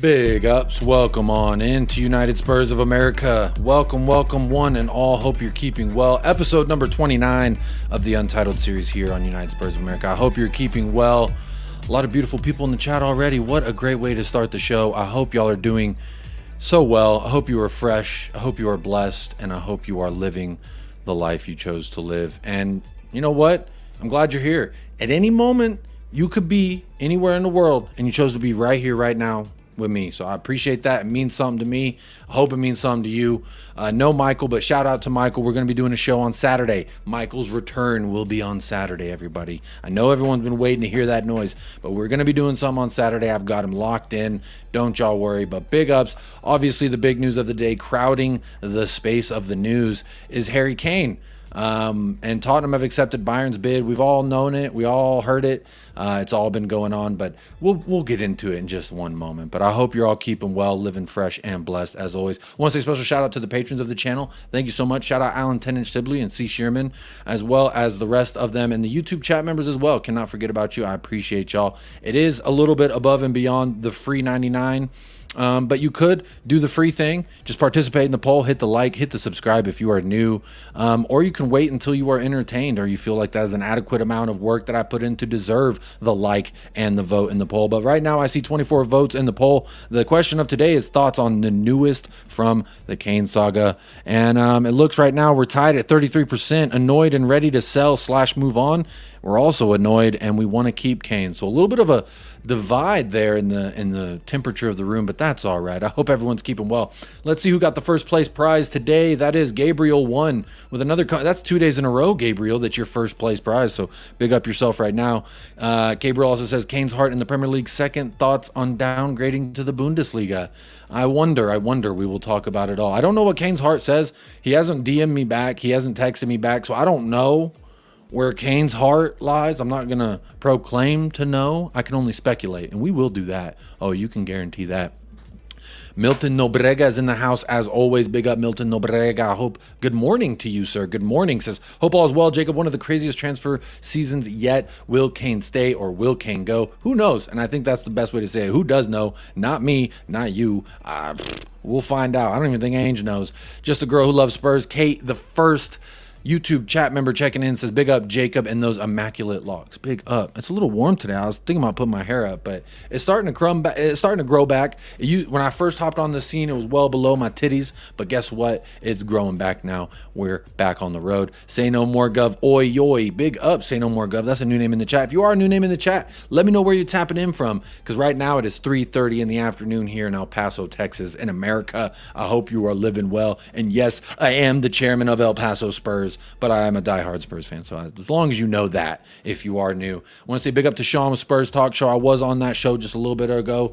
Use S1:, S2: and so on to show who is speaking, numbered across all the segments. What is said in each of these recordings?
S1: Big ups, welcome on into United Spurs of America. Welcome one and all. Hope you're keeping well. Episode number 29 of the Untitled series here on United Spurs of America. I hope you're keeping well. A lot of beautiful people in the chat already. What a great way to start the show. I hope y'all are doing so well. I hope you are fresh. I hope you are blessed. And I hope you are living the life you chose to live. And you know what? I'm glad you're here. At any moment, you could be anywhere in the world and you chose to be right here, right now with me. So I appreciate that. It means something to me. I hope it means something to you. No Michael, but shout out to Michael. We're going to be doing a show on Saturday. Michael's return will be on Saturday, everybody. I know everyone's been waiting to hear that noise, but we're going to be doing something on Saturday. I've got him locked in. Don't y'all worry. But big ups. Obviously, the big news of the day, crowding the space of the news, is Harry Kane. And Tottenham have accepted Bayern's bid. We've all known it. We all heard it. It's all been going on, but we'll get into it in just one moment. But I hope you're all keeping well, living fresh and blessed as always. I want to say a special shout out to the patrons of the channel. Thank you so much. Shout out Alan 10-inch Sibley and C. Shearman, as well as the rest of them and the YouTube chat members as well. Cannot forget about you. I appreciate y'all. It is a little bit above and beyond the free 99. But you could do the free thing, just participate in the poll, hit the like, hit the subscribe if you are new, or you can wait until you are entertained or you feel like that is an adequate amount of work that I put in to deserve the like and the vote in the poll. But right now I see 24 votes in the poll. The question of today is thoughts on the newest from the KANE saga, and it looks right now we're tied at 33%, annoyed and ready to sell / move on. We're also annoyed and we want to keep Kane. So a little bit of a divide there in the temperature of the room, but that's all right. I hope everyone's keeping well. Let's see who got the first place prize today. That is Gabriel won with another. That's 2 days in a row, Gabriel. That's your first place prize. So big up yourself right now. Gabriel also says Kane's heart in the Premier League. Second thoughts on downgrading to the Bundesliga. I wonder. We will talk about it all. I don't know what Kane's heart says. He hasn't DM'd me back. He hasn't texted me back. So I don't know where Kane's heart lies. I'm not going to proclaim to know. I can only speculate, and we will do that. Oh, you can guarantee that. Milton Nobrega is in the house as always. Big up, Milton Nobrega. I hope good morning to you, sir. Good morning. Says, hope all is well, Jacob. One of the craziest transfer seasons yet. Will Kane stay or will Kane go? Who knows? And I think that's the best way to say it. Who does know? Not me, not you. We'll find out. I don't even think Ange knows. Just a girl who loves Spurs. Kate, the first YouTube chat member checking in, says, big up Jacob and those immaculate locks. Big up. It's a little warm today. I was thinking about putting my hair up, but it's starting to grow back. When I first hopped on the scene, it was well below my titties, but guess what? It's growing back now. We're back on the road. Say no more Gov. Oi yoy. Big up. Say no more Gov. That's a new name in the chat. If you are a new name in the chat, let me know where you're tapping in from, because right now it is 3:30 in the afternoon here in El Paso, Texas, in America. I hope you are living well. And yes, I am the chairman of El Paso Spurs, but I am a diehard Spurs fan. So as long as you know that, if you are new, I want to say big up to Sean with Spurs Talk Show. I was on that show just a little bit ago,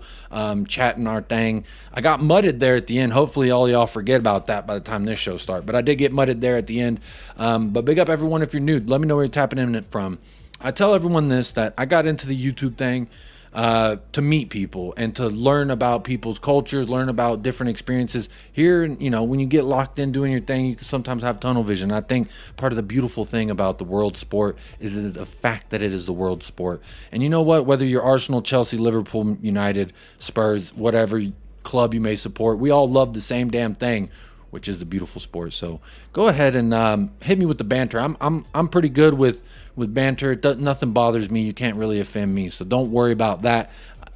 S1: chatting our thing. I got mudded there at the end. Hopefully all y'all forget about that by the time this show starts, but I did get mudded there at the end. But big up everyone if you're new. Let me know where you're tapping in from. I tell everyone this, that I got into the YouTube thing to meet people and to learn about people's cultures, learn about different experiences. Here, you know, when you get locked in doing your thing, you can sometimes have tunnel vision. I think part of the beautiful thing about the world sport is the fact that it is the world sport. And you know what? Whether you're Arsenal, Chelsea, Liverpool, United, Spurs, whatever club you may support, we all love the same damn thing, which is the beautiful sport. So go ahead and hit me with the banter. I'm pretty good with banter. Nothing bothers me. You can't really offend me, so don't worry about that.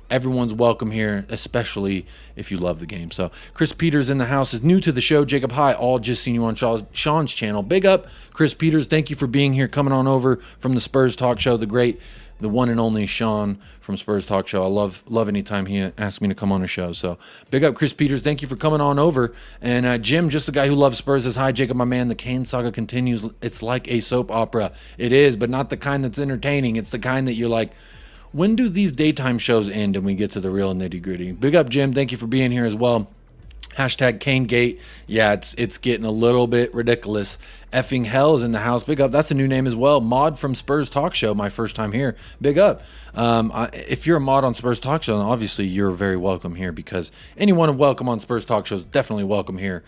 S1: Everyone's welcome here, especially if you love the game. So Chris Peters in the house is new to the show. Jacob, hi. All just seen you on Sean's channel. Big up, Chris Peters. Thank you for being here, coming on over from the Spurs Talk Show. The one and only Sean from Spurs Talk Show. I love anytime he asks me to come on a show. So big up Chris Peters. Thank you for coming on over. And Jim, just the guy who loves Spurs, says, hi, Jacob, my man. The Kane saga continues. It's like a soap opera. It is, but not the kind that's entertaining. It's the kind that you're like, when do these daytime shows end and we get to the real nitty gritty? Big up, Jim. Thank you for being here as well. Hashtag KaneGate. Yeah, it's getting a little bit ridiculous. Effing Hell is in the house. Big up. That's a new name as well. Mod from Spurs Talk Show. My first time here. Big up. If you're a mod on Spurs Talk Show, then obviously you're very welcome here, because anyone welcome on Spurs Talk Show is definitely welcome here.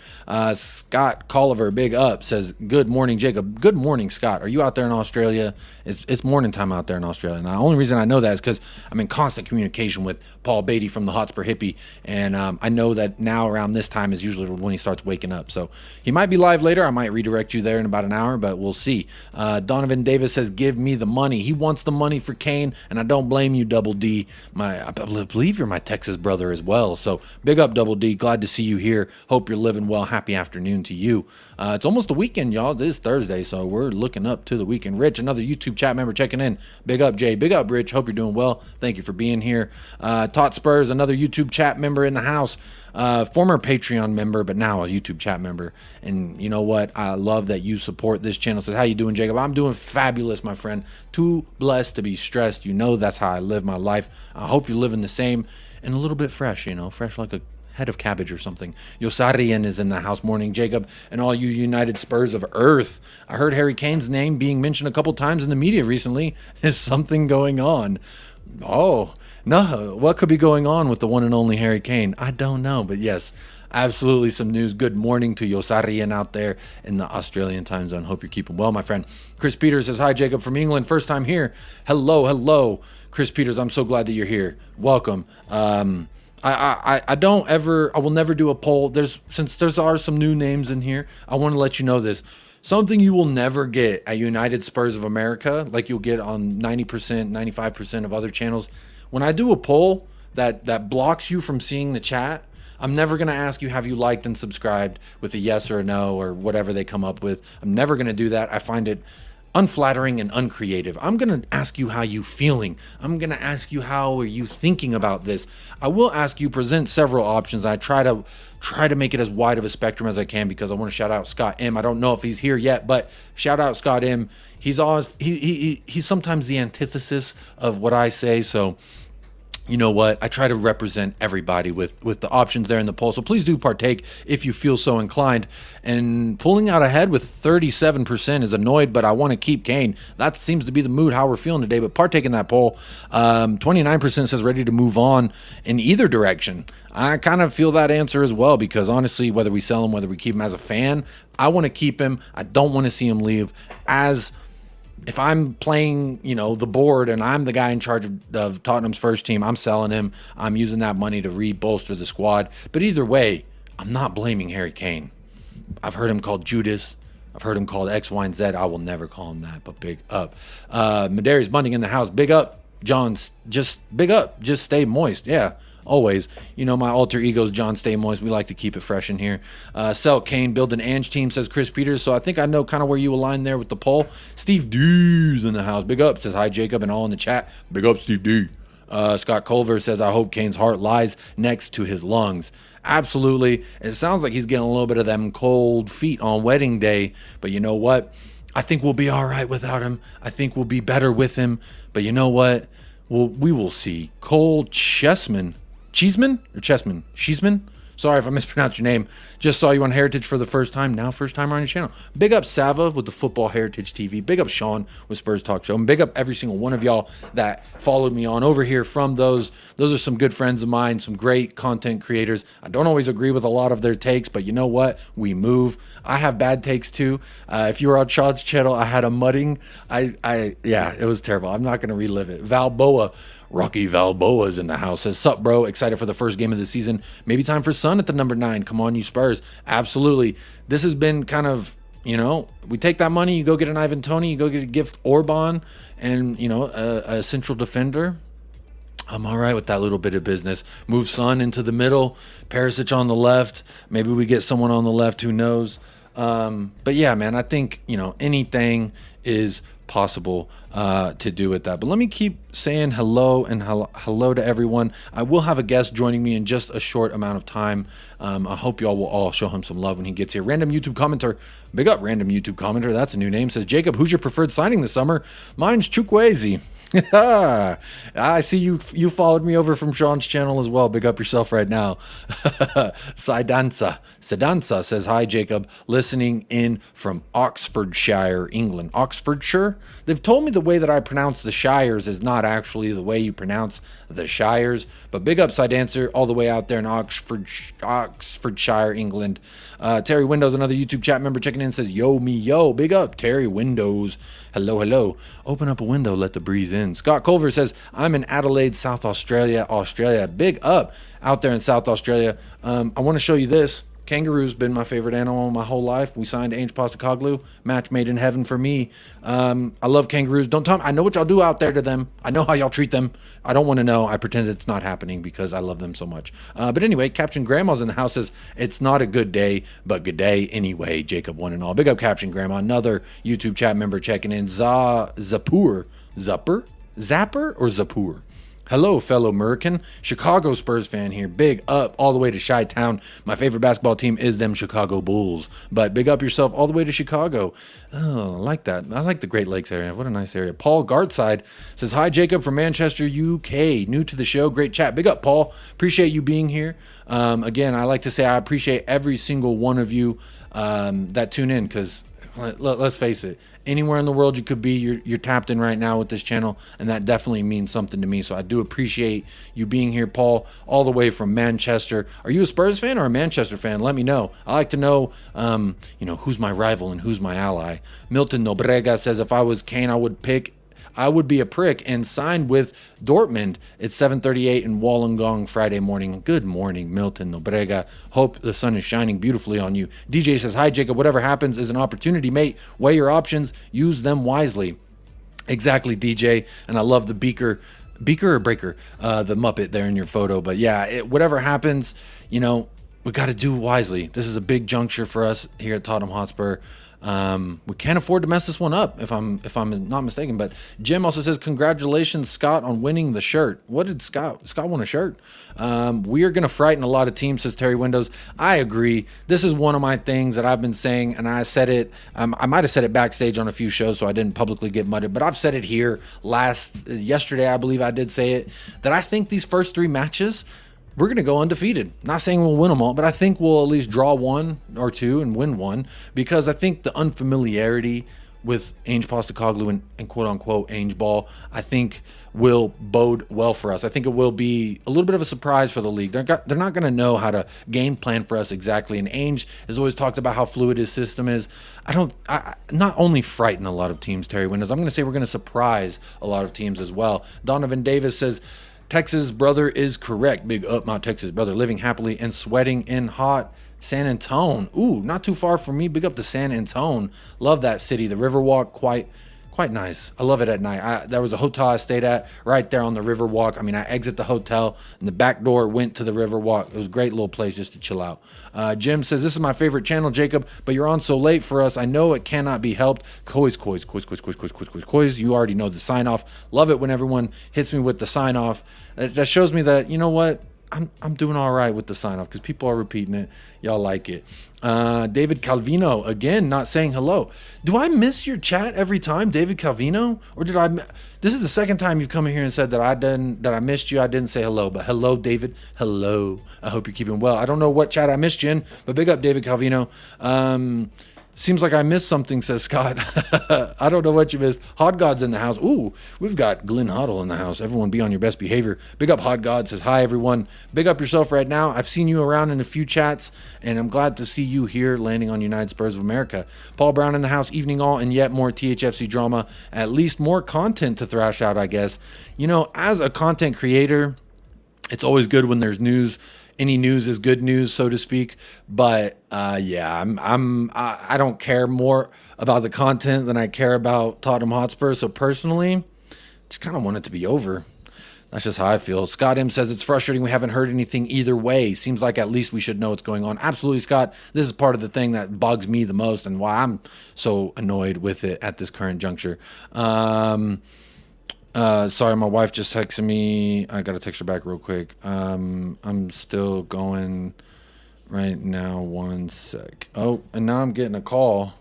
S1: Scott Colliver, big up, says, good morning, Jacob. Good morning, Scott. Are you out there in Australia? It's morning time out there in Australia. And the only reason I know that is because I'm in constant communication with Paul Beatty from the Hotspur Hippie. And I know that now around this time is usually when he starts waking up. So he might be live later. I might redirect you there in about an hour, but we'll see. Donovan Davis says, give me the money. He wants the money for Kane, and I don't blame you, Double D. I believe you're my Texas brother as well. So big up, Double D. Glad to see you here. Hope you're living well. Happy afternoon to you. It's almost the weekend, y'all. It is Thursday, so we're looking up to the weekend. Rich, another YouTube chat member checking in. Big up, Jay. Big up, Rich. Hope you're doing well. Thank you for being here. Tot Spurs, another YouTube chat member in the house. Former Patreon member, but now a YouTube chat member. And you know what? I love that you support this channel. Says, how you doing, Jacob? I'm doing fabulous, my friend. Too blessed to be stressed. You know that's how I live my life. I hope you're living the same and a little bit fresh, fresh like a head of cabbage or something. Yosarian is in the house. Morning, Jacob, and all you United Spurs of Earth. I heard Harry Kane's name being mentioned a couple times in the media recently. Is something going on? Oh, no. What could be going on with the one and only Harry Kane? I don't know, but yes, absolutely some news. Good morning to Yosarian out there in the Australian time zone. Hope you're keeping well, my friend. Chris Peters says, hi, Jacob from England. First time here. Hello. Chris Peters, I'm so glad that you're here. Welcome. I will never do a poll. Since there are some new names in here, I want to let you know this. Something you will never get at United Spurs of America, like you'll get on 90%, 95% of other channels. When I do a poll that blocks you from seeing the chat, I'm never going to ask you, have you liked and subscribed with a yes or a no or whatever they come up with. I'm never going to do that. I find it unflattering and uncreative. I'm going to ask you how you feeling. I'm going to ask you how are you thinking about this. I will ask you, present several options. I try to make it as wide of a spectrum as I can, because I want to shout out Scott M. I don't know if he's here yet, but shout out Scott M. He's always he's sometimes the antithesis of what I say. So you know what? I try to represent everybody with the options there in the poll. So please do partake if you feel so inclined. And pulling out ahead with 37% is annoyed, but I want to keep Kane. That seems to be the mood, how we're feeling today. But partake in that poll. 29% says ready to move on in either direction. I kind of feel that answer as well, because honestly, whether we sell him, whether we keep him as a fan, I want to keep him. I don't want to see him leave. If I'm playing, the board and I'm the guy in charge of Tottenham's first team, I'm selling him. I'm using that money to re-bolster the squad. But either way, I'm not blaming Harry Kane. I've heard him called Judas. I've heard him called X, Y, and Z. I will never call him that, but big up. Medarius Bunting in the house. Big up, John. Just big up. Just stay moist. Yeah. Always. My alter ego's John Stay Moist. We like to keep it fresh in here. Sell Kane, build an Ange team, says Chris Peters. So I think I know kind of where you align there with the poll. Steve D's in the house. Big up. Says hi, Jacob, and all in the chat. Big up, Steve D. Scott Culver says, I hope Kane's heart lies next to his lungs. Absolutely. It sounds like he's getting a little bit of them cold feet on wedding day. But you know what? I think we'll be all right without him. I think we'll be better with him. But you know what? We will see. Cole Cheeseman. Sorry if I mispronounced your name. Just saw you on Heritage for the first time. Now first time on your channel. Big up Sava with the Football Heritage TV. Big up Sean with Spurs Talk Show. And big up every single one of y'all that followed me on over here from those. Those are some good friends of mine, some great content creators. I don't always agree with a lot of their takes, but you know what? We move. I have bad takes too. If you were on Sean's channel, I had a mudding. Yeah, it was terrible. I'm not going to relive it. Rocky Valboa's in the house. Says, sup, bro? Excited for the first game of the season. Maybe time for Sun at the number 9. Come on, you Spurs. Absolutely. This has been kind of, we take that money, you go get an Ivan Toney, you go get a gift Orban, and, a central defender. I'm all right with that little bit of business. Move Sun into the middle, Perisic on the left. Maybe we get someone on the left, who knows? But yeah, man, I think, anything is possible to do with that. But let me keep saying hello and hello to everyone. I will have a guest joining me in just a short amount of time. I hope y'all will all show him some love when he gets here. Random YouTube commenter, big up Random YouTube commenter. That's a new name. Says, Jacob, who's your preferred signing this summer? Mine's Chukwueze. I see you followed me over from Sean's channel as well. Big up yourself right now. Sedansa says, hi, Jacob. Listening in from Oxfordshire, England. Oxfordshire? They've told me the way that I pronounce the Shires is not actually the way you pronounce the Shires. But big up Sedansa all the way out there in Oxfordshire, England. Terry Windows, another YouTube chat member checking in, says, yo, me, yo. Big up, Terry Windows. Hello, hello. Open up a window, let the breeze in. Scott Culver says, I'm in Adelaide, South Australia. Big up out there in South Australia. I want to show you this. Kangaroo's been my favorite animal my whole life. We signed Ange Postecoglou. Match made in heaven for me. I love kangaroos. Don't tell me. I know what y'all do out there to them. I know how y'all treat them. I don't want to know. I pretend it's not happening because I love them so much. But anyway, Caption Grandma's in the house says, it's not a good day, but good day anyway. Jacob one and all. Big up Caption Grandma. Another YouTube chat member checking in. Zapper or Zapur? Hello, fellow American. Chicago Spurs fan here. Big up all the way to Chi-Town. My favorite basketball team is them Chicago Bulls. But big up yourself all the way to Chicago. Oh, I like that. I like the Great Lakes area. What a nice area. Paul Gartside says, hi, Jacob from Manchester, UK. New to the show. Great chat. Big up, Paul. Appreciate you being here. Again, I like to say I appreciate every single one of you that tune in because let's face it, anywhere in the world you could be, you're tapped in right now with this channel, and that definitely means something to me. So I do appreciate you being here, Paul, all the way from Manchester. Are you a Spurs fan or a Manchester fan? Let me know. I like to know, who's my rival and who's my ally. Milton Nobrega says, if I was Kane, I would be a prick and sign with Dortmund. It's 7:38 in Wollongong Friday morning. Good morning, Milton Nobrega. Hope the sun is shining beautifully on you. DJ says, hi, Jacob. Whatever happens is an opportunity, mate. Weigh your options. Use them wisely. Exactly, DJ. And I love the Beaker or Breaker, the Muppet there in your photo. But yeah, whatever happens, we got to do wisely. This is a big juncture for us here at Tottenham Hotspur. We can't afford to mess this one up if I'm not mistaken. But Jim also says, congratulations, Scott, on winning the shirt. What did Scott won a shirt? We are going to frighten a lot of teams, says Terry Windows. I agree. This is one of my things that I've been saying, and I said it. I might have said it backstage on a few shows, so I didn't publicly get mudded, but I've said it here yesterday. I believe I did say it, that I think these first 3 matches, we're going to go undefeated. Not saying we'll win them all, but I think we'll at least draw 1 or 2 and win 1, because I think the unfamiliarity with Ange Postecoglou and quote-unquote Ange Ball, I think will bode well for us. I think it will be a little bit of a surprise for the league. They're not going to know how to game plan for us exactly, and Ange has always talked about how fluid his system is. I not only frighten a lot of teams, Terry Windows, I'm going to say we're going to surprise a lot of teams as well. Donovan Davis says, Texas brother is correct. Big up my Texas brother. Living happily and sweating in hot San Antone. Ooh, not too far from me. Big up to San Antone. Love that city. The Riverwalk, quite nice. I love it at night. There was a hotel I stayed at right there on the Riverwalk. I mean, I exit the hotel and the back door went to the Riverwalk. It was a great little place just to chill out. Jim says, this is my favorite channel, Jacob, but you're on so late for us. I know it cannot be helped. Coys. You already know the sign off. Love it when everyone hits me with the sign off. That shows me that, you know what? I'm doing all right with the sign off because people are repeating it. Y'all like it. David Calvino, again, not saying hello. Do I miss your chat every time, David Calvino? Or did I? This is the second time you've come in here and said that I missed you. I didn't say hello, but hello, David. Hello. I hope you're keeping well. I don't know what chat I missed you in, but big up, David Calvino. Seems like I missed something, says Scott. I don't know what you missed. Hot God's in the house. Ooh, we've got Glenn Hoddle in the house. Everyone be on your best behavior. Big up Hot God, says hi, everyone. Big up yourself right now. I've seen you around in a few chats, and I'm glad to see you here landing on United Spurs of America. Paul Brown in the house. Evening all, and yet more THFC drama. At least more content to thrash out, I guess. As a content creator, it's always good when there's news. Any news is good news, so to speak. But I don't care more about the content than I care about Tottenham Hotspur. So personally, just kind of want it to be over. That's just how I feel. Scott M says, it's frustrating we haven't heard anything either way. Seems like at least we should know what's going on. Absolutely, Scott. This is part of the thing that bugs me the most and why I'm so annoyed with it at this current juncture. Sorry, my wife just texted me. I got to text her back real quick. I'm still going right now. One sec. Oh, and now I'm getting a call.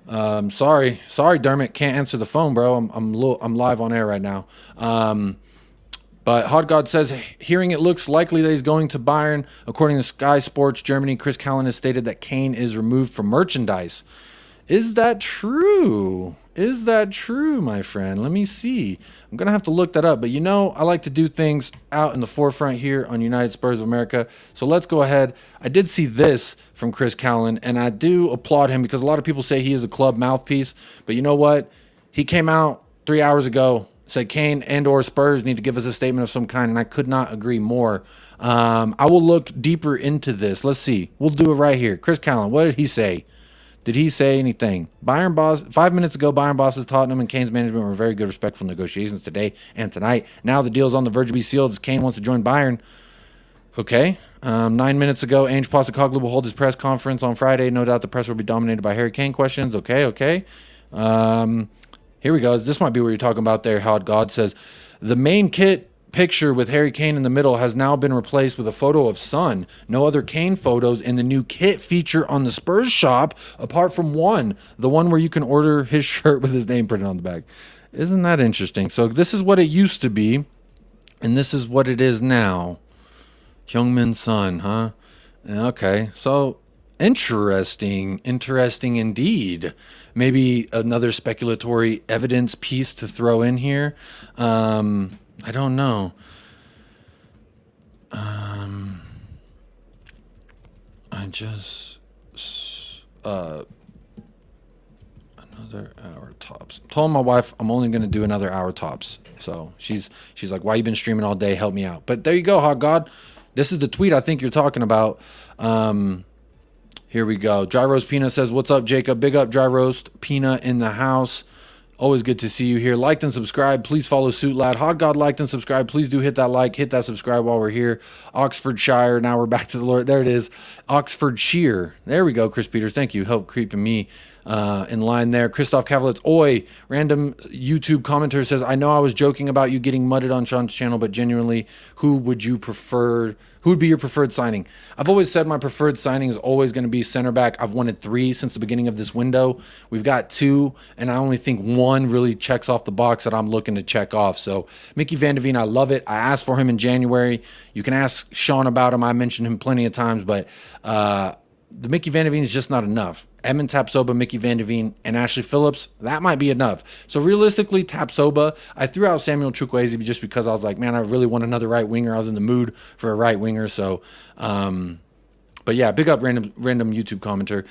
S1: Sorry, Dermot, can't answer the phone, bro. I'm live on air right now. But Hot God says, hearing it looks likely that he's going to Bayern. According to Sky Sports Germany, Chris KANE has stated that KANE is removed from merchandise. Is that true? Is that true, my friend? Let me see. I'm going to have to look that up. But you know, I like to do things out in the forefront here on United Spurs of America. So let's go ahead. I did see this from Chris KANE, and I do applaud him because a lot of people say he is a club mouthpiece. But you know what? He came out 3 hours ago, said KANE and or Spurs need to give us a statement of some kind, and I could not agree more. I will look deeper into this. Let's see. We'll do it right here. Chris KANE, what did he say? Did he say anything? Bayern boss, 5 minutes ago, Bayern bosses Tottenham and KANE's management were very good, respectful negotiations today and tonight. Now the deal's on the verge of being sealed as KANE wants to join Bayern. Okay. 9 minutes ago, Ange Postecoglou will hold his press conference on Friday. No doubt the press will be dominated by Harry Kane questions. Okay. Here we go. This might be what you're talking about there. How God says the main kit picture with Harry Kane in the middle has now been replaced with a photo of Son. No other Kane photos in the new kit feature on the Spurs shop apart from the one where you can order his shirt with his name printed on the back. Isn't that interesting? So this is what it used to be, and this is what it is now. Heung-min Son, huh? Okay, so interesting indeed. Maybe another speculatory evidence piece to throw in here. I don't know. I just another hour tops. Told my wife I'm only going to do another hour tops. So she's like, "Why you been streaming all day? Help me out." But there you go, Hot God. This is the tweet I think you're talking about. Here we go. Dry Roast Peanut says, "What's up, Jacob? Big up, Dry Roast Peanut in the house. Always good to see you here. Liked and subscribed. Please follow suit, lad. Hot God liked and subscribed. Please do hit that like, hit that subscribe while we're here. Oxfordshire. Now we're back to the Lord. There it is. Oxfordshire. There we go, Chris Peters. Thank you. Help creeping me in line there. Christoph Kavalitz. Oi. Random YouTube commenter says, I know I was joking about you getting mudded on Sean's channel, but genuinely, who would be your preferred signing? I've always said my preferred signing is always going to be center back. I've wanted 3 since the beginning of this window. We've got 2, and I only think 1 really checks off the box that I'm looking to check off. So Mickey Van de Veen, I love it. I asked for him in January. You can ask Sean about him. I mentioned him plenty of times, but the Mickey Van de Veen is just not enough. Edmund Tapsoba, Mickey Van de Veen, and Ashley Phillips, that might be enough. So realistically, Tapsoba, I threw out Samuel Chukwueze just because I was like, man, I really want another right winger. I was in the mood for a right winger. So, but yeah, big up random YouTube commenter.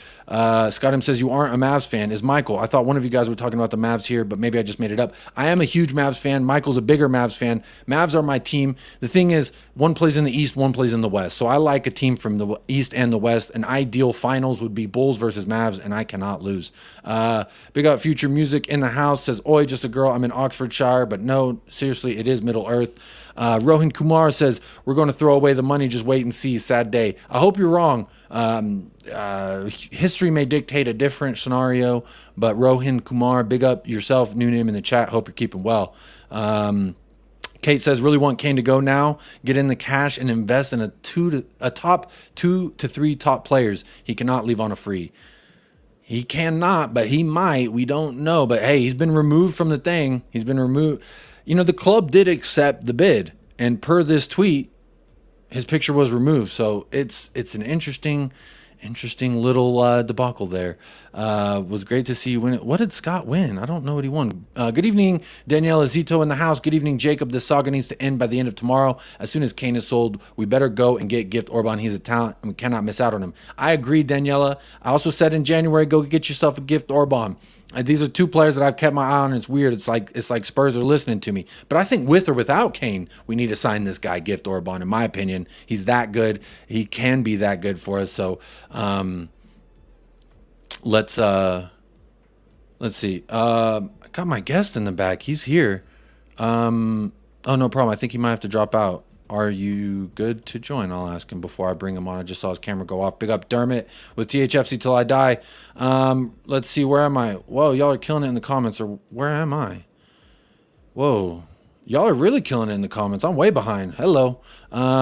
S1: Scott M says, you aren't a Mavs fan. Is Michael? I thought one of you guys were talking about the Mavs here, but maybe I just made it up. I am a huge Mavs fan. Michael's a bigger Mavs fan. Mavs are my team. The thing is, one plays in the East, one plays in the West. So I like a team from the East and the West. An ideal finals would be Bulls versus Mavs, and I cannot lose. Big up Future Music in the house. Says, oi, just a girl. I'm in Oxfordshire, but no, seriously, it is Middle Earth. Rohin Kumar says, we're going to throw away the money. Just wait and see. Sad day. I hope you're wrong. History may dictate a different scenario, but Rohin Kumar, big up yourself. New name in the chat. Hope you're keeping well. Kate says, really want Kane to go now. Get in the cash and invest in a top 2 to 3 top players. He cannot leave on a free. He cannot, but he might. We don't know. But hey, he's been removed from the thing. He's been removed. You know, the club did accept the bid, and per this tweet, his picture was removed. So it's an interesting little debacle there. Was great to see you win it. What did Scott win? I don't know what he won. Good evening, Daniela Zito in the house. Good evening, Jacob. This saga needs to end by the end of tomorrow. As soon as Kane is sold, we better go and get Gift Orban. He's a talent, and we cannot miss out on him. I agree, Daniela. I also said in January, go get yourself a Gift Orban. These are 2 players that I've kept my eye on. It's weird. It's like Spurs are listening to me. But I think with or without Kane, we need to sign this guy, Gift Orban. In my opinion, he's that good. He can be that good for us. So let's see. I got my guest in the back. He's here. Oh, no problem. I think he might have to drop out. Are you good to join? I'll ask him before I bring him on. I just saw his camera go off. Big up Dermot with THFC Till I Die. Let's see. Where am I? Whoa, y'all are killing it in the comments. Or where am I? Whoa. Y'all are really killing it in the comments. I'm way behind. Hello.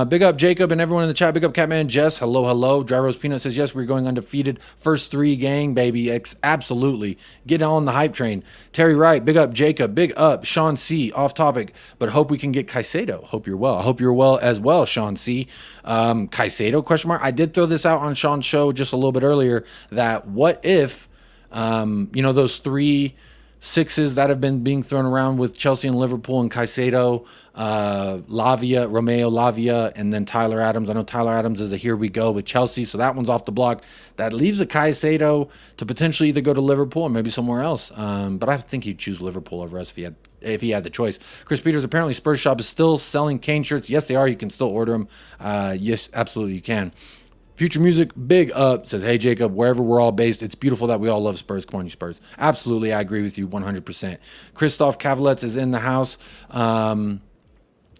S1: Big up Jacob and everyone in the chat. Big up Catman Jess. Hello, hello. Dry Roast Peanut says, yes, we're going undefeated. First three gang, baby. Absolutely. Get on the hype train. Terry Wright. Big up Jacob. Big up Sean C. Off topic, but hope we can get Caicedo. Hope you're well. I hope you're well as well, Sean C. Caicedo, question mark. I did throw this out on Sean's show just a little bit earlier that what if, those three sixes that have been being thrown around with Chelsea and Liverpool and Caicedo, Romeo Lavia, and then Tyler Adams. I know Tyler Adams is a here we go with Chelsea, so that one's off the block. That leaves a Caicedo to potentially either go to Liverpool or maybe somewhere else. But I think he'd choose Liverpool over us if he had the choice. Chris Peters, apparently Spurs Shop is still selling Kane shirts. Yes, they are. You can still order them. Yes, absolutely you can. Future Music, big up, says, hey, Jacob, wherever we're all based, it's beautiful that we all love Spurs. Come on, you Spurs. Absolutely, I agree with you 100%. Christoph Cavalets is in the house.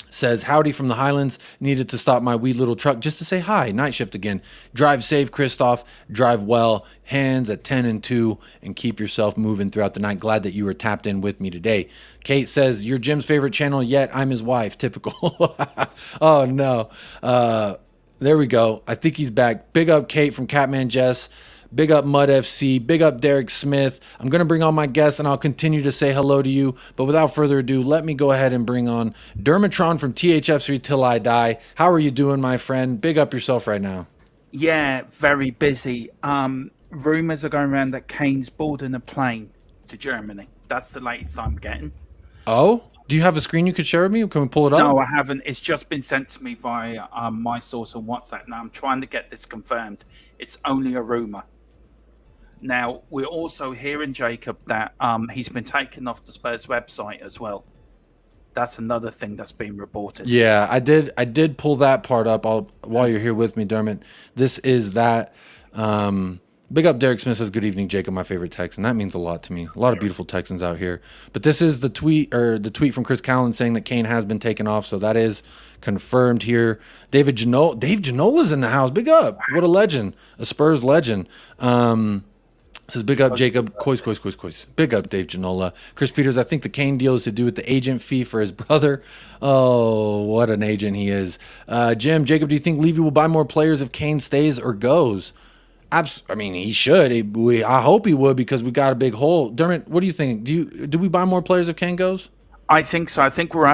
S1: Says, howdy from the Highlands. Needed to stop my wee little truck just to say hi. Night shift again. Drive safe, Christoph. Drive well. Hands at 10 and 2. And keep yourself moving throughout the night. Glad that you were tapped in with me today. Kate says, you're Jim's favorite channel, yet I'm his wife. Typical. Oh, no. There we go. I think he's back. Big up Kate from Catman Jess. Big up Mud FC. Big up Derek Smith. I'm going to bring on my guests and I'll continue to say hello to you. But without further ado, let me go ahead and bring on Dermatron from THF3 Till I Die. How are you doing, my friend? Big up yourself right now.
S2: Yeah, very busy. Rumors are going around that Kane's boarding a plane to Germany. That's the latest I'm getting.
S1: Oh? Do you have a screen you could share with me? Can we pull it up?
S2: No, I haven't. It's just been sent to me via my source on WhatsApp. Now, I'm trying to get this confirmed. It's only a rumor. Now, we're also hearing, Jacob, that he's been taken off the Spurs website as well. That's another thing that's been reported.
S1: Yeah, I did pull that part up while you're here with me, Dermot. This is that. Big up Derek Smith says, good evening, Jacob, my favorite Texan. That means a lot to me. A lot of beautiful Texans out here. But this is the tweet from Chris Callan saying that Kane has been taken off. So that is confirmed here. Dave Janola's in the house. Big up. What a legend. A Spurs legend. Says, big up Jacob. Kois. Big up Dave Janola. Chris Peters, I think the Kane deal is to do with the agent fee for his brother. Oh, what an agent he is. Jacob, do you think Levy will buy more players if Kane stays or goes? I mean, he should. I hope he would because we got a big hole. Dermot, what do you think? Do we buy more players if Kane goes?
S2: I think so. I think we're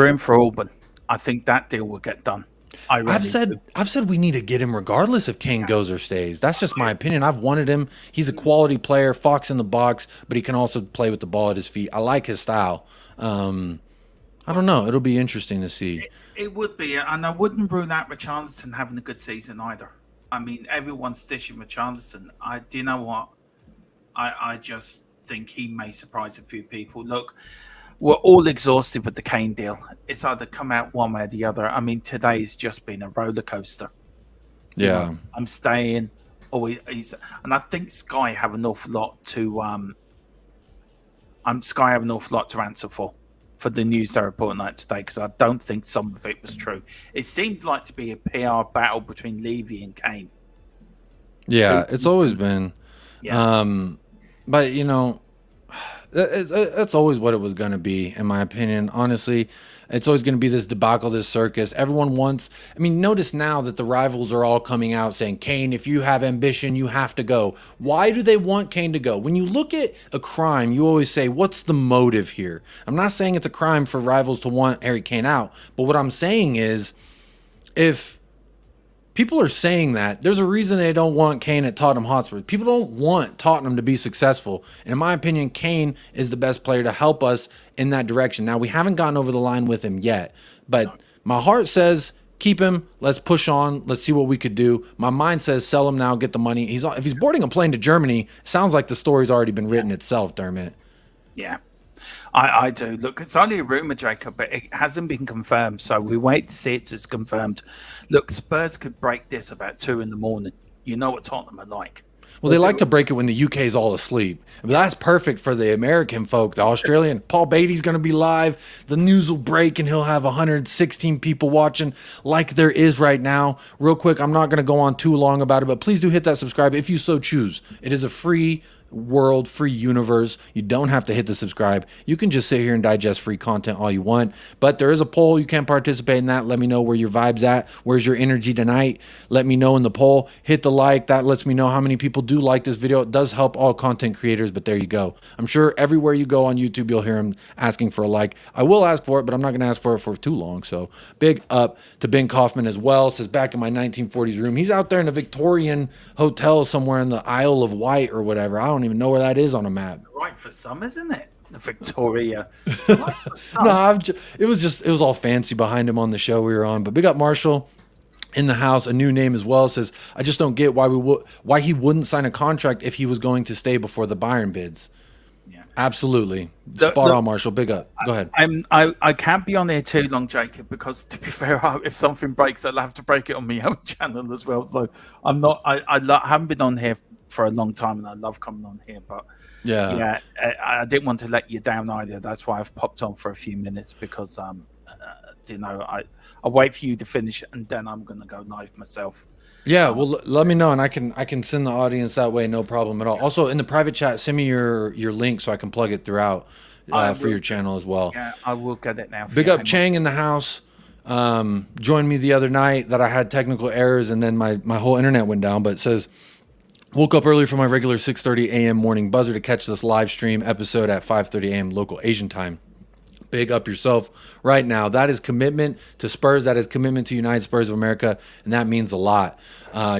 S2: in for Auburn. I think that deal will get done.
S1: I've said we need to get him regardless if Kane goes or stays. That's just my opinion. I've wanted him. He's a quality player, fox in the box, but he can also play with the ball at his feet. I like his style. I don't know. It'll be interesting to see.
S2: It would be, and I wouldn't rule out Richarlison having a good season either. I mean, everyone's dishing Richarlison. Do you know what? I just think he may surprise a few people. Look, we're all exhausted with the Kane deal. It's either come out one way or the other. I mean, today's just been a roller coaster.
S1: Yeah,
S2: you know, I'm staying. And I think Sky have an awful lot to. Sky have an awful lot to answer for the news they're reporting out today, because I don't think some of it was true. It seemed like to be a PR battle between Levy and Kane.
S1: Yeah, it's always been.
S2: Yeah.
S1: But that's always what it was going to be, in my opinion. Honestly, it's always going to be this debacle, this circus. Everyone wants. I mean, notice now that the rivals are all coming out saying, Kane, if you have ambition, you have to go. Why do they want Kane to go? When you look at a crime, you always say, what's the motive here? I'm not saying it's a crime for rivals to want Harry Kane out, but what I'm saying is, if people are saying that, there's a reason they don't want Kane at Tottenham Hotspur. People don't want Tottenham to be successful. And in my opinion, Kane is the best player to help us in that direction. Now, we haven't gotten over the line with him yet, but my heart says keep him. Let's push on. Let's see what we could do. My mind says sell him now, get the money. If he's boarding a plane to Germany, sounds like the story's already been written itself, Dermot.
S2: Yeah. I do. Look, it's only a rumor, Jacob, but it hasn't been confirmed. So we wait to see it's confirmed. Look, Spurs could break this about 2 a.m. You know what Tottenham are like.
S1: Well, they like to break it when the UK's all asleep. But that's perfect for the American folk, the Australian. Paul Beatty's going to be live. The news will break, and he'll have 116 people watching like there is right now. Real quick, I'm not going to go on too long about it, but please do hit that subscribe if you so choose. It is a free world, free universe. You don't have to hit the subscribe. You can just sit here and digest free content all you want. But there is a poll. You can participate in that. Let me know where your vibe's at. Where's your energy tonight? Let me know in the poll. Hit the like. That lets me know how many people do like this video. It does help all content creators, but there you go. I'm sure everywhere you go on YouTube, you'll hear him asking for a like. I will ask for it, but I'm not going to ask for it for too long. So big up to Ben Kaufman as well. Says back in my 1940s room. He's out there in a Victorian hotel somewhere in the Isle of Wight or whatever. I don't even know where that is on a map.
S2: Right for some, isn't it? Victoria. Right for some.
S1: No, it was all fancy behind him on the show we were on. But big up Marshall in the house, a new name as well. Says I just don't get why he wouldn't sign a contract if he was going to stay before the Bayern bids. Yeah, absolutely. Spot on, Marshall. Big up. Go ahead.
S2: I can't be on here too long, Jacob, because to be fair, if something breaks, I'll have to break it on my own channel as well. So I'm not. I haven't been on here for a long time, and I love coming on here, but I didn't want to let you down either. That's why I've popped on for a few minutes because I'll wait for you to finish and then I'm gonna go live myself.
S1: Yeah, well, let me know and I can send the audience that way, no problem at all. Also, in the private chat, send me your link so I can plug it throughout for your channel as well.
S2: Yeah, I will get it now.
S1: Big up Chang in the house. Joined me the other night that I had technical errors and then my whole internet went down, but it says woke up early for my regular 6:30 a.m. morning buzzer to catch this live stream episode at 5:30 a.m. local Asian time. Big up yourself right now. That is commitment to Spurs. That is commitment to United Spurs of America, and that means a lot.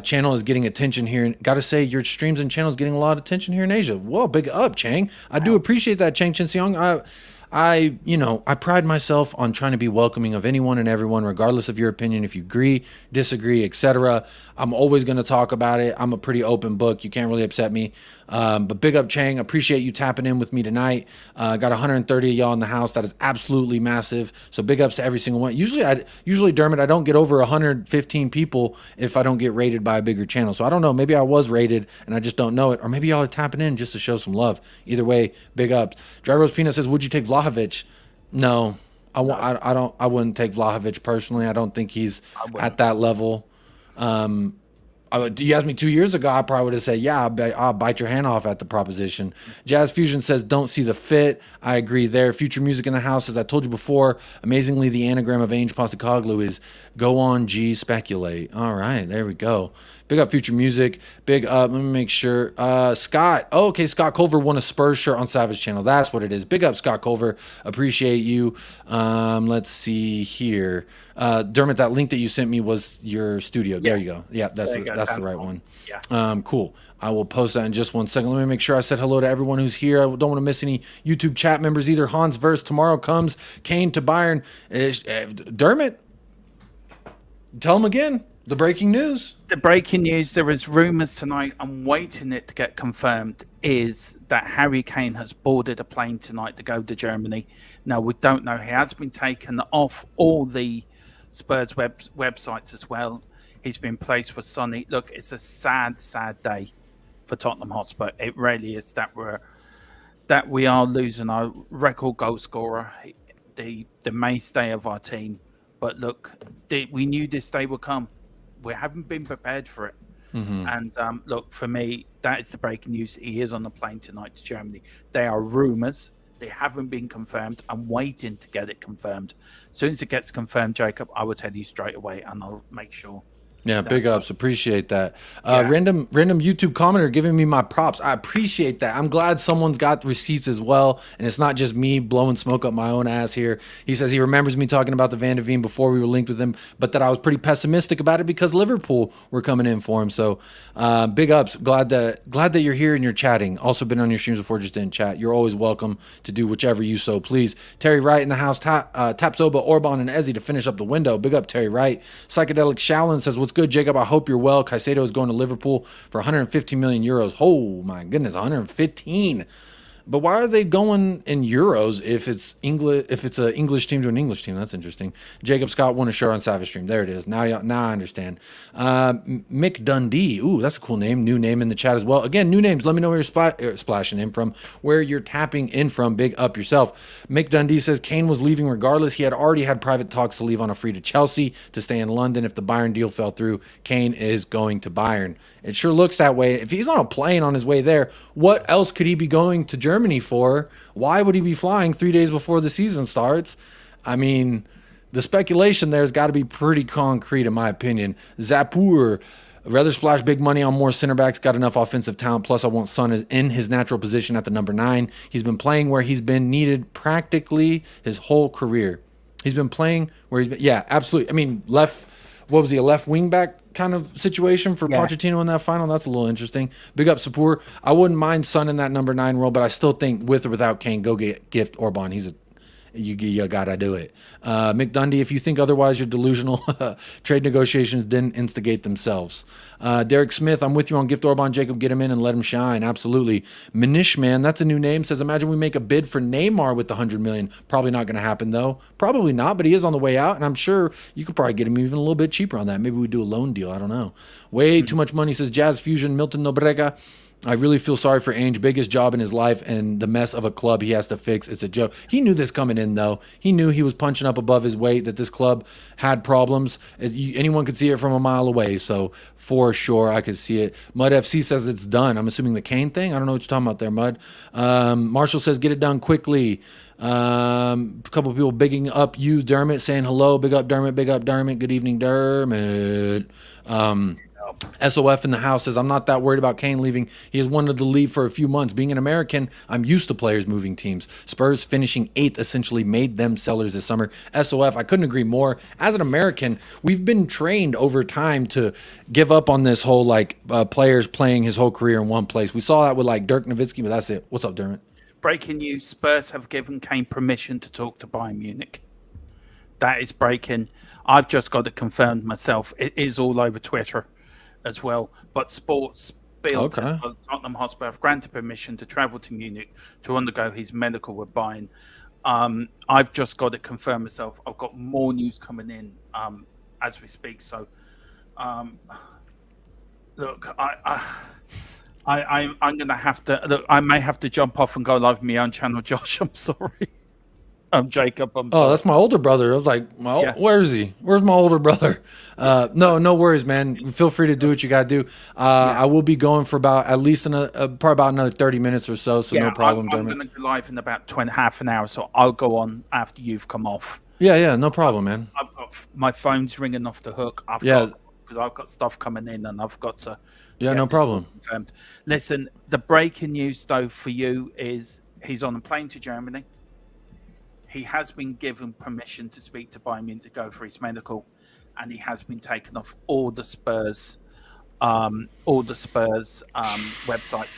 S1: Channel is getting attention here. Got to say, your streams and channel is getting a lot of attention here in Asia. Whoa, big up, Chang. I do appreciate that, Chang Chen Seong. I pride myself on trying to be welcoming of anyone and everyone, regardless of your opinion. If you agree, disagree, etc., I'm always going to talk about it. I'm a pretty open book. You can't really upset me. But big up, Chang. Appreciate you tapping in with me tonight. Got 130 of y'all in the house. That is absolutely massive. So big ups to every single one. Usually, Dermot, I don't get over 115 people if I don't get rated by a bigger channel. So I don't know. Maybe I was rated and I just don't know it, or maybe y'all are tapping in just to show some love. Either way, big ups. Dry Rose Peanut says, "Would you take Vlahovic?" No, I wouldn't take Vlahovic personally. I don't think he's at that level. You asked me 2 years ago, I probably would have said, yeah, I'll bite your hand off at the proposition. Jazz Fusion says, don't see the fit. I agree there. Future Music in the house, as I told you before, amazingly, the anagram of Ainge Postecoglou is go on, G, speculate. All right, there we go. Big up Future Music. Big up, let me make sure. Scott. Oh, okay, Scott Culver won a Spurs shirt on Savage Channel. That's what it is. Big up, Scott Culver. Appreciate you. Let's see here. Dermot, that link that you sent me was your studio. There you go. Yeah, that's the right one. Yeah. Cool. I will post that in just 1 second. Let me make sure I said hello to everyone who's here. I don't want to miss any YouTube chat members either. Hans Verse, tomorrow comes. Kane to Bayern. Dermot, tell him again. The breaking news.
S2: The breaking news, there is rumours tonight, I'm waiting it to get confirmed, is that Harry Kane has boarded a plane tonight to go to Germany. Now, we don't know. He has been taken off all the Spurs websites as well. He's been placed with Sonny. Look, it's a sad, sad day for Tottenham Hotspur. It really is that we are losing our record goal scorer, the mainstay of our team. But look, we knew this day would come. We haven't been prepared for it. Mm-hmm. And look, for me, that is the breaking news. He is on the plane tonight to Germany. They are rumours. They haven't been confirmed. I'm waiting to get it confirmed. As soon as it gets confirmed, Jacob, I will tell you straight away, and I'll make sure.
S1: Yeah, big ups. Appreciate that. Random YouTube commenter giving me my props. I appreciate that. I'm glad someone's got receipts as well, and it's not just me blowing smoke up my own ass here. He says he remembers me talking about the Van de Ven before we were linked with him, but that I was pretty pessimistic about it because Liverpool were coming in for him. So big ups. Glad that you're here and you're chatting. Also been on your streams before, just didn't chat. You're always welcome to do whichever you so please. Terry Wright in the house. Tapsoba, Orban, and Ezzy to finish up the window. Big up Terry Wright. Psychedelic Shaolin says, what's good, Jacob? I hope you're well. Caicedo is going to Liverpool for 115 million euros. Oh my goodness, 115. But why are they going in euros if it's English? If it's an English team to an English team, that's interesting. Jacob Scott won a shirt on Savage Stream. There it is. Now I understand. Mick Dundee. Ooh, that's a cool name. New name in the chat as well. Again, new names. Let me know where you're splashing in from, where you're tapping in from. Big up yourself. Mick Dundee says Kane was leaving regardless. He had already had private talks to leave on a free to Chelsea to stay in London. If the Bayern deal fell through, Kane is going to Bayern. It sure looks that way. If he's on a plane on his way there, what else could he be going to Germany for? Why would he be flying 3 days before the season starts? I mean, the speculation there's got to be pretty concrete, in my opinion. Zapur, rather splash big money on more center backs, got enough offensive talent. Plus, I want Son in his natural position at the number 9. He's been playing where he's been needed practically his whole career. He's been playing where he's been. Yeah, absolutely. I mean, what was he, a left wing back kind of situation for Pochettino in that final? That's a little interesting. Big up Sapur. I wouldn't mind Son in that number 9 role, but I still think with or without Kane, go get Gift Orban. You gotta do it. Mick Dundee, if you think otherwise, you're delusional. Trade negotiations didn't instigate themselves. Derek Smith, I'm with you on Gift Orban. Jacob, get him in and let him shine. Absolutely. Manish Man, that's a new name, says, imagine we make a bid for Neymar with the 100 million. Probably not going to happen though. Probably not, but he is on the way out, and I'm sure you could probably get him even a little bit cheaper on that. Maybe we do a loan deal. I don't know. Way too much money, says Jazz Fusion. Milton Nobrega, I really feel sorry for Ainge. Biggest job in his life and the mess of a club he has to fix. It's a joke. He knew this coming in, though. He knew he was punching up above his weight, that this club had problems. Anyone could see it from a mile away. So for sure, I could see it. Mud FC says it's done. I'm assuming the Kane thing. I don't know what you're talking about there, Mud. Marshall says get it done quickly. A couple of people bigging up you, Dermot, saying hello. Big up, Dermot. Big up, Dermot. Good evening, Dermot. SOF in the house says, I'm not that worried about Kane leaving. He has wanted to leave for a few months. Being an American, I'm used to players moving teams. Spurs finishing 8th essentially made them sellers this summer. SOF, I couldn't agree more. As an American, we've been trained over time to give up on this whole players playing his whole career in one place. We saw that with Dirk Nowitzki, but that's it. What's up, Dermot?
S2: Breaking news, Spurs have given Kane permission to talk to Bayern Munich. That is breaking. I've just got it confirmed myself. It is all over Twitter as well. But Sports Bill, Tottenham Hotspur have granted permission to travel to Munich to undergo his medical with Bayern. I've just got it confirmed myself. I've got more news coming in as we speak. So, look, I'm going to have to. Look, I may have to jump off and go live my own channel, Josh. I'm sorry. I'm Jacob.
S1: That's my older brother. I was like, where is he? Where's my older brother? No worries, man. Feel free to do what you got to do. I will be going for probably about another 30 minutes or so. So no problem.
S2: I'm going to go live in about half an hour. So I'll go on after you've come off.
S1: Yeah, no problem, man.
S2: I've got my phone's ringing off the hook. Because I've got stuff coming in and I've got to.
S1: Yeah, no problem.
S2: Confirmed. Listen, the breaking news though for you is he's on a plane to Germany. He has been given permission to speak to Bayern Munich to go for his medical, and he has been taken off all the Spurs websites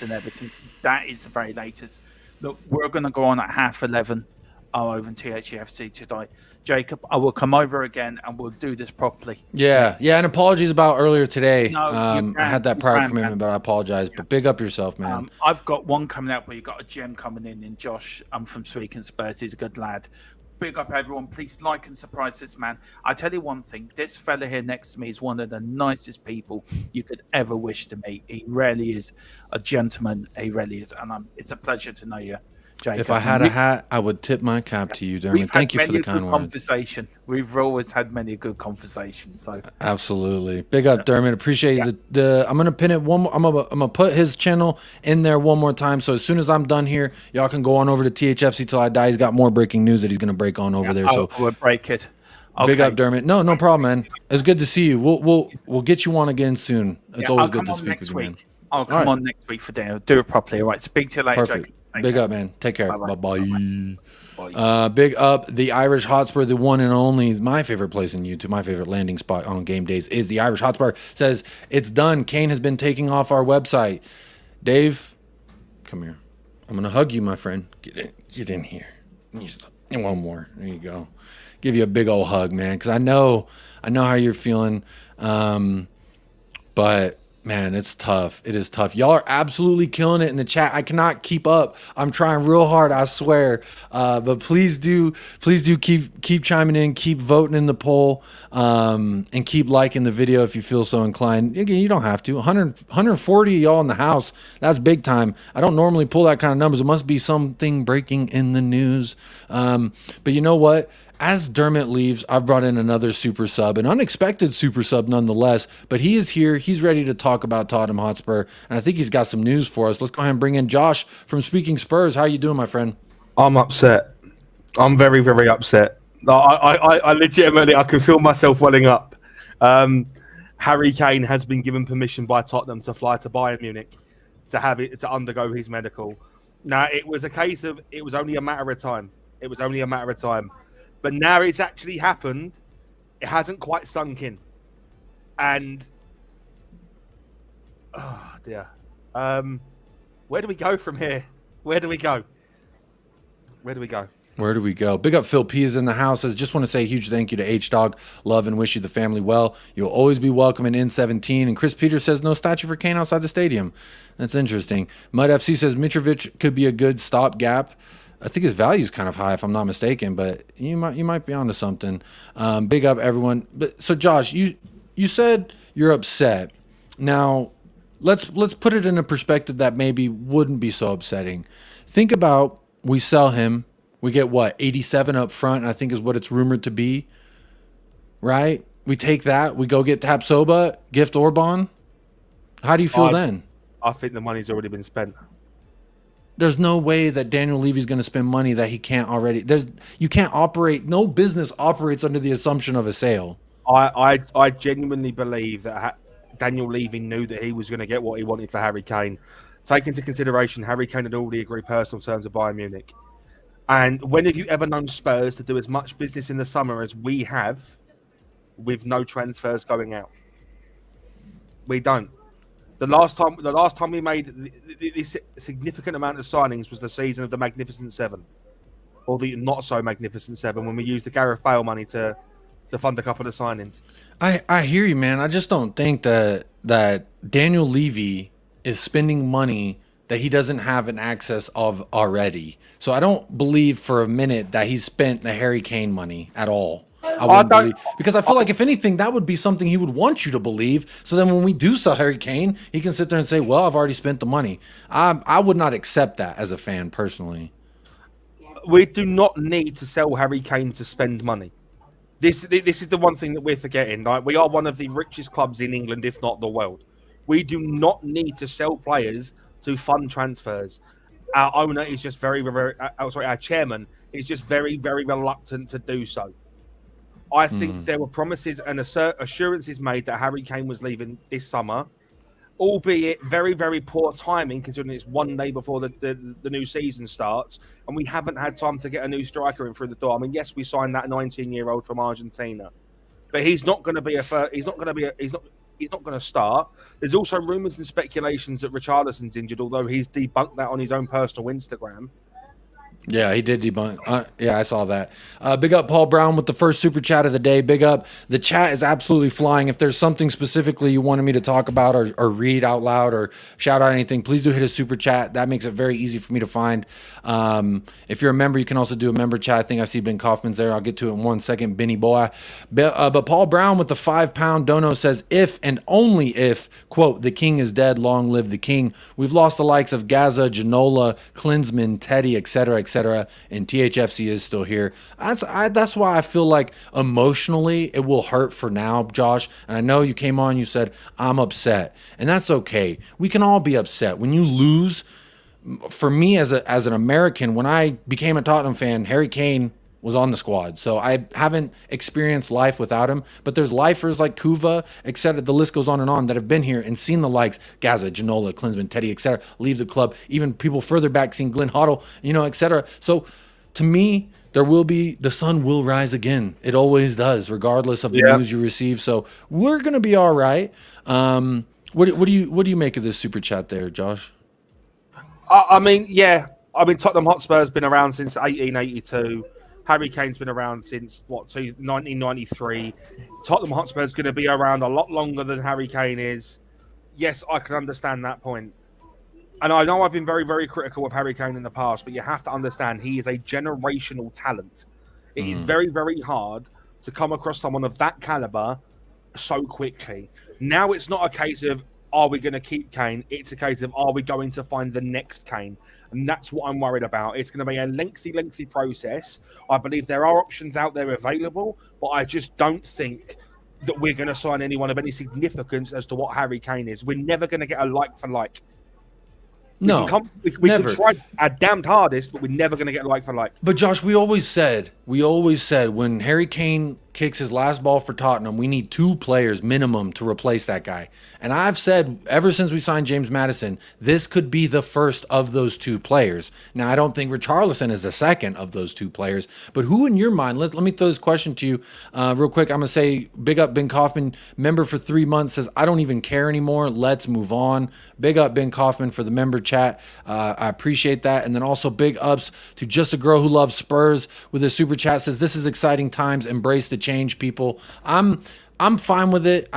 S2: and everything. So that is the very latest. Look, we're going to go on at 11:30 over in THFC today. Jacob, I will come over again and we'll do this properly.
S1: Yeah, and apologies about earlier today. No, I had that prior commitment, but I apologize. Yeah. But big up yourself, man.
S2: I've got one coming up where you've got a gem coming in Josh. I'm from Speaking Spurs. He's a good lad. Big up, everyone. Please like and surprise this man. I tell you one thing. This fella here next to me is one of the nicest people you could ever wish to meet. He really is a gentleman. He really is. And it's a pleasure to know you, Jacob.
S1: If I had a hat, I would tip my cap to you, Dermot. Thank you for the kind words.
S2: Conversation. We've always had many good conversations. So
S1: absolutely, big up, Dermot. Appreciate the. I'm gonna pin it one. I'm gonna put his channel in there one more time. So as soon as I'm done here, y'all can go on over to THFC till I die. He's got more breaking news that he's gonna break on over there. So
S2: we'll break it.
S1: Okay. Big up, Dermot. No problem, man. It's good to see you. We'll get you on again soon. It's always good to speak with you, man.
S2: I'll come on next week for dinner. Do it properly. All right. Speak to you later.
S1: Perfect. Jacob. Big up, man. Take care. Bye-bye. Big up. The Irish Hotspur, the one and only, my favorite place in YouTube, my favorite landing spot on game days is the Irish Hotspur. Says, it's done. Kane has been taking off our website. Dave, come here. I'm going to hug you, my friend. Get in here. One more. There you go. Give you a big old hug, man, because I know how you're feeling. But Man, it's tough. It is tough. Y'all are absolutely killing it in the chat. I cannot keep up. I'm trying real hard, I swear. But please do keep chiming in, keep voting in the poll, and keep liking the video if you feel so inclined. Again, you don't have to. 140 of y'all in the house. That's big time. I don't normally pull that kind of numbers. It must be something breaking in the news. But you know what? As Dermot leaves, I've brought in another super sub, an unexpected super sub nonetheless, but he is here. He's ready to talk about Tottenham Hotspur, and I think he's got some news for us. Let's go ahead and bring in Josh from Speaking Spurs. How you doing, my friend?
S3: I'm upset. I'm very, very upset. I legitimately, I can feel myself welling up. Harry Kane has been given permission by Tottenham to fly to Bayern Munich to undergo his medical. Now, it was a case of, it was only a matter of time. It was only a matter of time. But now it's actually happened, it hasn't quite sunk in. And, oh dear. Where do we go from here? Where do we go? Where do we go?
S1: Where do we go? Big up Phil P is in the house. I just want to say a huge thank you to H-Dog. Love and wish you the family well. You'll always be welcome in N17. And Chris Peters says no statue for Kane outside the stadium. That's interesting. Mud FC says Mitrovic could be a good stopgap. I think his value is kind of high if I'm not mistaken, but you might be onto something. Big up everyone. But so Josh, you said you're upset. Now let's put it in a perspective that maybe wouldn't be so upsetting. Think about, we sell him, we get what, 87 up front, I think is what it's rumored to be. Right? We take that, we go get Tapsoba, gift Orban. How do you feel then?
S3: I think the money's already been spent.
S1: There's no way that Daniel Levy's going to spend money that he can't already. You can't operate. No business operates under the assumption of a sale.
S3: I genuinely believe that Daniel Levy knew that he was going to get what he wanted for Harry Kane. Take into consideration, Harry Kane had already agreed personal terms with Bayern Munich. And when have you ever known Spurs to do as much business in the summer as we have with no transfers going out? We don't. The last time we made this significant amount of signings was the season of the Magnificent Seven, or the not so Magnificent Seven, when we used the Gareth Bale money to fund a couple of signings.
S1: I hear you, man. I just don't think that Daniel Levy is spending money that he doesn't have an access of already. So I don't believe for a minute that he spent the Harry Kane money at all. I wouldn't believe, because I feel like if anything, that would be something he would want you to believe. So then when we do sell Harry Kane, he can sit there and say, well, I've already spent the money. I would not accept that as a fan personally.
S3: We do not need to sell Harry Kane to spend money. This is the one thing that we're forgetting. Like, we are one of the richest clubs in England, if not the world. We do not need to sell players to fund transfers. Our owner is just our chairman is just very, very reluctant to do so. I think there were promises and assurances made that Harry Kane was leaving this summer, albeit very, very poor timing considering it's one day before the new season starts, and we haven't had time to get a new striker in through the door. I mean, yes, we signed that 19-year-old from Argentina, but he's not going to be he's not going to start. There's also rumours and speculations that Richarlison's injured, although he's debunked that on his own personal Instagram.
S1: Yeah, he did debunk. Yeah, I saw that. Big up Paul Brown with the first super chat of the day. Big up. The chat is absolutely flying. If there's something specifically you wanted me to talk about or read out loud or shout out anything, please do hit a super chat. That makes it very easy for me to find. If you're a member, you can also do a member chat. I think I see Ben Kaufman's there. I'll get to it in 1 second, Benny boy. But Paul Brown with the £5 dono says, if and only if, quote, the king is dead, long live the king. We've lost the likes of Gaza, Ginola, Klinsmann, Teddy, etc., and THFC is still here. That's why I feel like emotionally it will hurt for now, Josh. And I know you came on, you said, I'm upset. And that's okay. We can all be upset. When you lose, for me as an American, when I became a Tottenham fan, Harry Kane was on the squad. So I haven't experienced life without him. But there's lifers like Kuva, etc. The list goes on that have been here and seen the likes Gaza, Ginola, Klinsmann, Teddy, etc. leave the club. Even people further back seen Glenn Hoddle, etc. So to me, the sun will rise again. It always does, regardless of the news you receive. So we're gonna be all right. What do you make of this super chat there, Josh?
S3: I mean, Tottenham Hotspur has been around since 1882. Harry Kane's been around since, 1993. Tottenham Hotspur is going to be around a lot longer than Harry Kane is. yes, I can understand that point. And I know I've been very, very critical of Harry Kane in the past, but you have to understand he is a generational talent. It is very, very hard to come across someone of that caliber so quickly. Now it's not a case of, are we going to keep Kane? It's a case of, are we going to find the next Kane? And that's what I'm worried about. It's going to be a lengthy process. I believe there are options out there available, but I just don't think that we're going to sign anyone of any significance as to what Harry Kane is. We're never going to get a like for like.
S1: No,
S3: we
S1: never.
S3: can try our damned hardest, but we're never going to get like for like.
S1: But Josh, we always said when Harry Kane kicks his last ball for Tottenham, we need 2 players minimum to replace that guy. And I've said ever since we signed James Maddison, this could be the first of those 2 players. Now, I don't think Richarlison is the second of those 2 players, but who in your mind, let me throw this question to you real quick. I'm going to say, big up Ben Kaufman, member for 3 months, says, I don't even care anymore. Let's move on. Big up Ben Kaufman for the member chat. I appreciate that. And then also big ups to Just a Girl Who Loves Spurs with a super chat, says, this is exciting times. Embrace the change, people. I'm fine with it.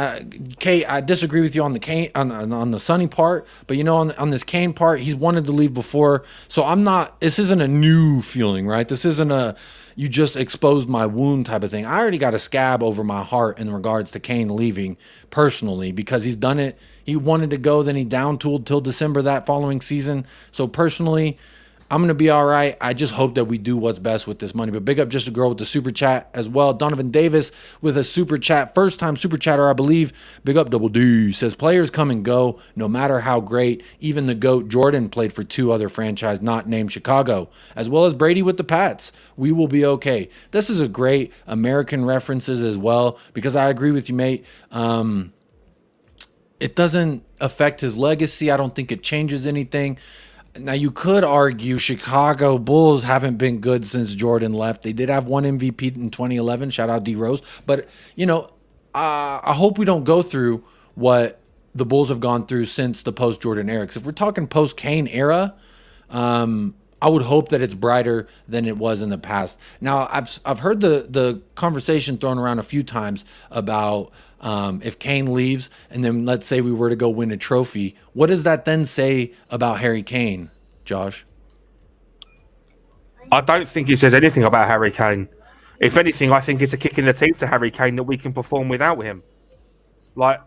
S1: Kate, I disagree with you on the Kane on the Sonny part, but on this Kane part, he's wanted to leave before, so I'm not. This isn't a new feeling, right? This isn't a you just exposed my wound type of thing. I already got a scab over my heart in regards to Kane leaving personally because he's done it. He wanted to go, then he down-tooled till December that following season. So personally, I'm going to be all right. I just hope that we do what's best with this money. But big up Just a Girl with the super chat as well. Donovan Davis with a super chat. First time super chatter, I believe. Big up Double D. Says, players come and go, no matter how great. Even the GOAT Jordan played for 2 other franchises not named Chicago, as well as Brady with the Pats. We will be okay. This is a great American references as well, because I agree with you, mate. It doesn't affect his legacy. I don't think it changes anything. Now, you could argue Chicago Bulls haven't been good since Jordan left. They did have 1 MVP in 2011. Shout out D Rose. But, I hope we don't go through what the Bulls have gone through since the post-Jordan era. Because if we're talking post-Kane era, I would hope that it's brighter than it was in the past. Now, I've heard the conversation thrown around a few times about if Kane leaves and then let's say we were to go win a trophy, what does that then say about Harry Kane, Josh?
S3: I don't think it says anything about Harry Kane. If anything, I think it's a kick in the teeth to Harry Kane that we can perform without him. Like,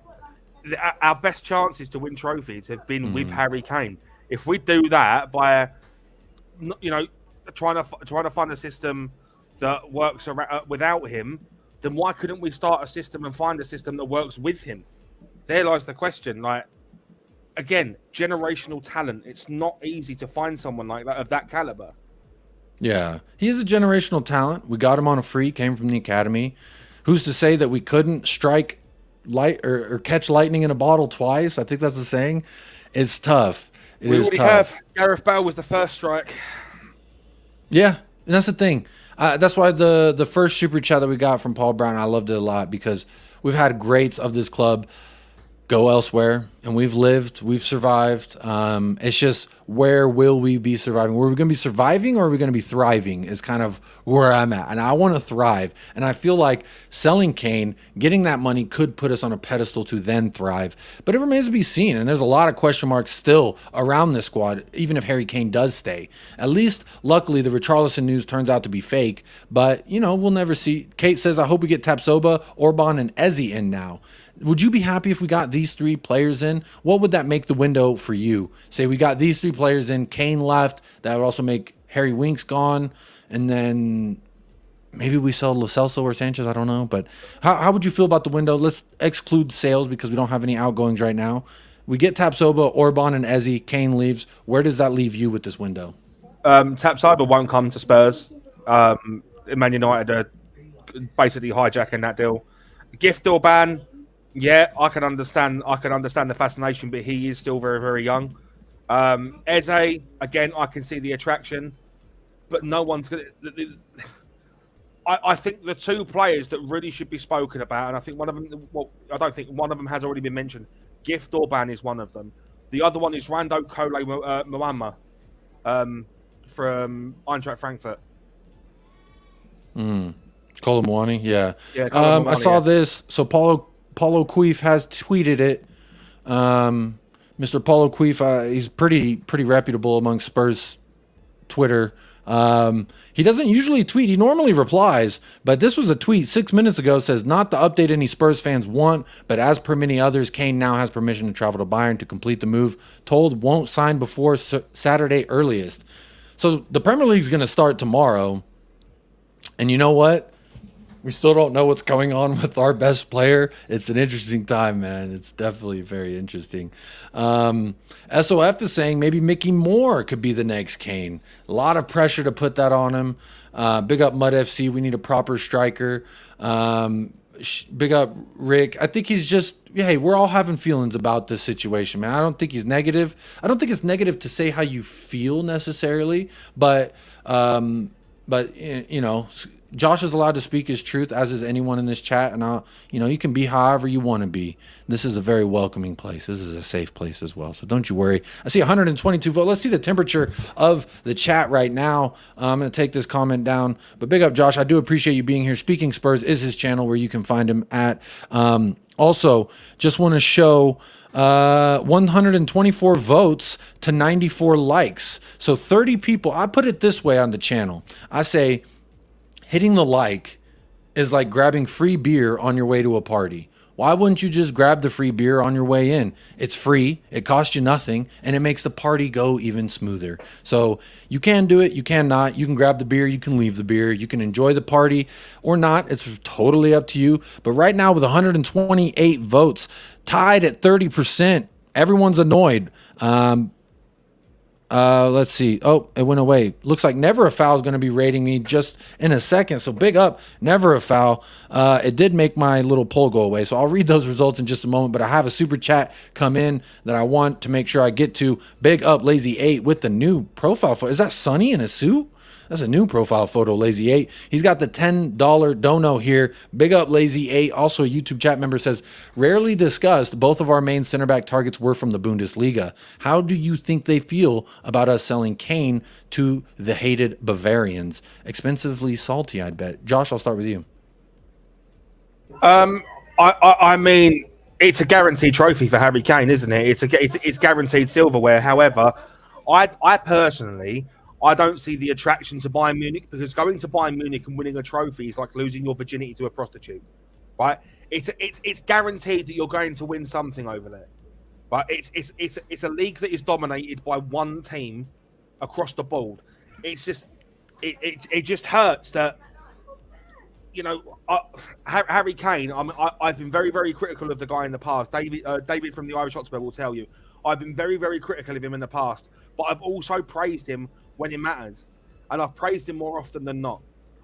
S3: our best chances to win trophies have been with Harry Kane. If we do that by, trying to find a system that works without him, then why couldn't we start a system and find a system that works with him? There lies the question. Like, again, generational talent. It's not easy to find someone like that of that caliber.
S1: Yeah, he is a generational talent. We got him on a free, came from the academy. Who's to say that we couldn't strike light or catch lightning in a bottle twice? I think that's the saying. It's tough. It is tough.
S3: Gareth Bale was the first strike.
S1: Yeah, and that's the thing. That's why the first super chat that we got from Paul Brown, I loved it a lot because we've had greats of this club go elsewhere, and we've lived, we've survived. It's just, where will we be surviving? Were we going to be surviving or are we going to be thriving is kind of where I'm at. And I want to thrive. And I feel like selling Kane, getting that money could put us on a pedestal to then thrive. But it remains to be seen. And there's a lot of question marks still around this squad, even if Harry Kane does stay. At least, luckily, the Richarlison news turns out to be fake. But, we'll never see. Kate says, I hope we get Tapsoba, Orban, and Eze in now. Would you be happy if we got these 3 players in? What would that make the window for you? Say we got these 3 players in, Kane left. That would also make Harry Winks gone. And then maybe we sell Lo Celso or Sanchez. I don't know. But how would you feel about the window? Let's exclude sales because we don't have any outgoings right now. We get Tapsoba, Orban, and Eze. Kane leaves. Where does that leave you with this window?
S3: Tapsoba won't come to Spurs. Man United are basically hijacking that deal. Gift Orban. Yeah, I can understand the fascination, but he is still very, very young. Eze, again, I can see the attraction, but no one's going to... I think the 2 players that really should be spoken about, and I think one of them... Well, I don't think one of them has already been mentioned. Gift Orban is one of them. The other one is Rando Kole Muamba from Eintracht Frankfurt.
S1: Kolo Muani, yeah.
S3: Yeah, Kolo Muani,
S1: I saw this. So Paulo Queef has tweeted it. Mr. Paulo Queef, he's pretty reputable among Spurs Twitter. He doesn't usually tweet. He normally replies, but this was a tweet 6 minutes ago. Says, not the update any Spurs fans want, but as per many others, Kane now has permission to travel to Bayern to complete the move. Told won't sign before Saturday earliest. So the Premier League's going to start tomorrow. And you know what? We still don't know what's going on with our best player. It's an interesting time, man. It's definitely very interesting. SOF is saying maybe Mickey Moore could be the next Kane. A lot of pressure to put that on him. Big up Mud FC. We need a proper striker. Big up Rick. I think he's just, hey, we're all having feelings about this situation, man. I don't think he's negative. I don't think it's negative to say how you feel necessarily, but you know, Josh is allowed to speak his truth, as is anyone in this chat, and you can be however you want to be. This is a very welcoming place. This is a safe place as well, so don't you worry. I see 122 votes. Let's see the temperature of the chat right now. I'm going to take this comment down, but big up Josh. I do appreciate you being here. Speaking Spurs is his channel where you can find him at. Also, just want to show 124 votes to 94 likes. So 30 people. I put it this way on the channel. I say hitting the like is like grabbing free beer on your way to a party. Why wouldn't you just grab the free beer on your way in? It's free, it costs you nothing, and it makes the party go even smoother. So you can do it, you can not. You can grab the beer, you can leave the beer, you can enjoy the party or not. It's totally up to you. But right now with 128 votes, tied at 30%, everyone's annoyed. Let's see. Oh, it went away. Looks like Never a Foul is going to be rating me just in a second. So big up, Never a Foul. It did make my little poll go away. So I'll read those results in just a moment. But I have a super chat come in that I want to make sure I get to. Big up, Lazy 8 with the new profile photo. Is that Sonny in a suit? That's a new profile photo, Lazy 8. He's got the $10 dono here. Big up, Lazy 8. Also, a YouTube chat member says, rarely discussed, both of our main center back targets were from the Bundesliga. How do you think they feel about us selling Kane to the hated Bavarians? Expensively salty, I'd bet. Josh, I'll start with you.
S3: I mean, it's a guaranteed trophy for Harry Kane, isn't it? It's guaranteed silverware. However, I personally, I don't see the attraction to Bayern Munich, because going to Bayern Munich and winning a trophy is like losing your virginity to a prostitute, right? It's guaranteed that you're going to win something over there, right? It's a league that is dominated by one team across the board. It's just it just hurts that, you know, Harry Kane. I've been very, very critical of the guy in the past. David from the Irish Hotspur will tell you I've been very, very critical of him in the past, but I've also praised him when it matters, and I've praised him more often than not.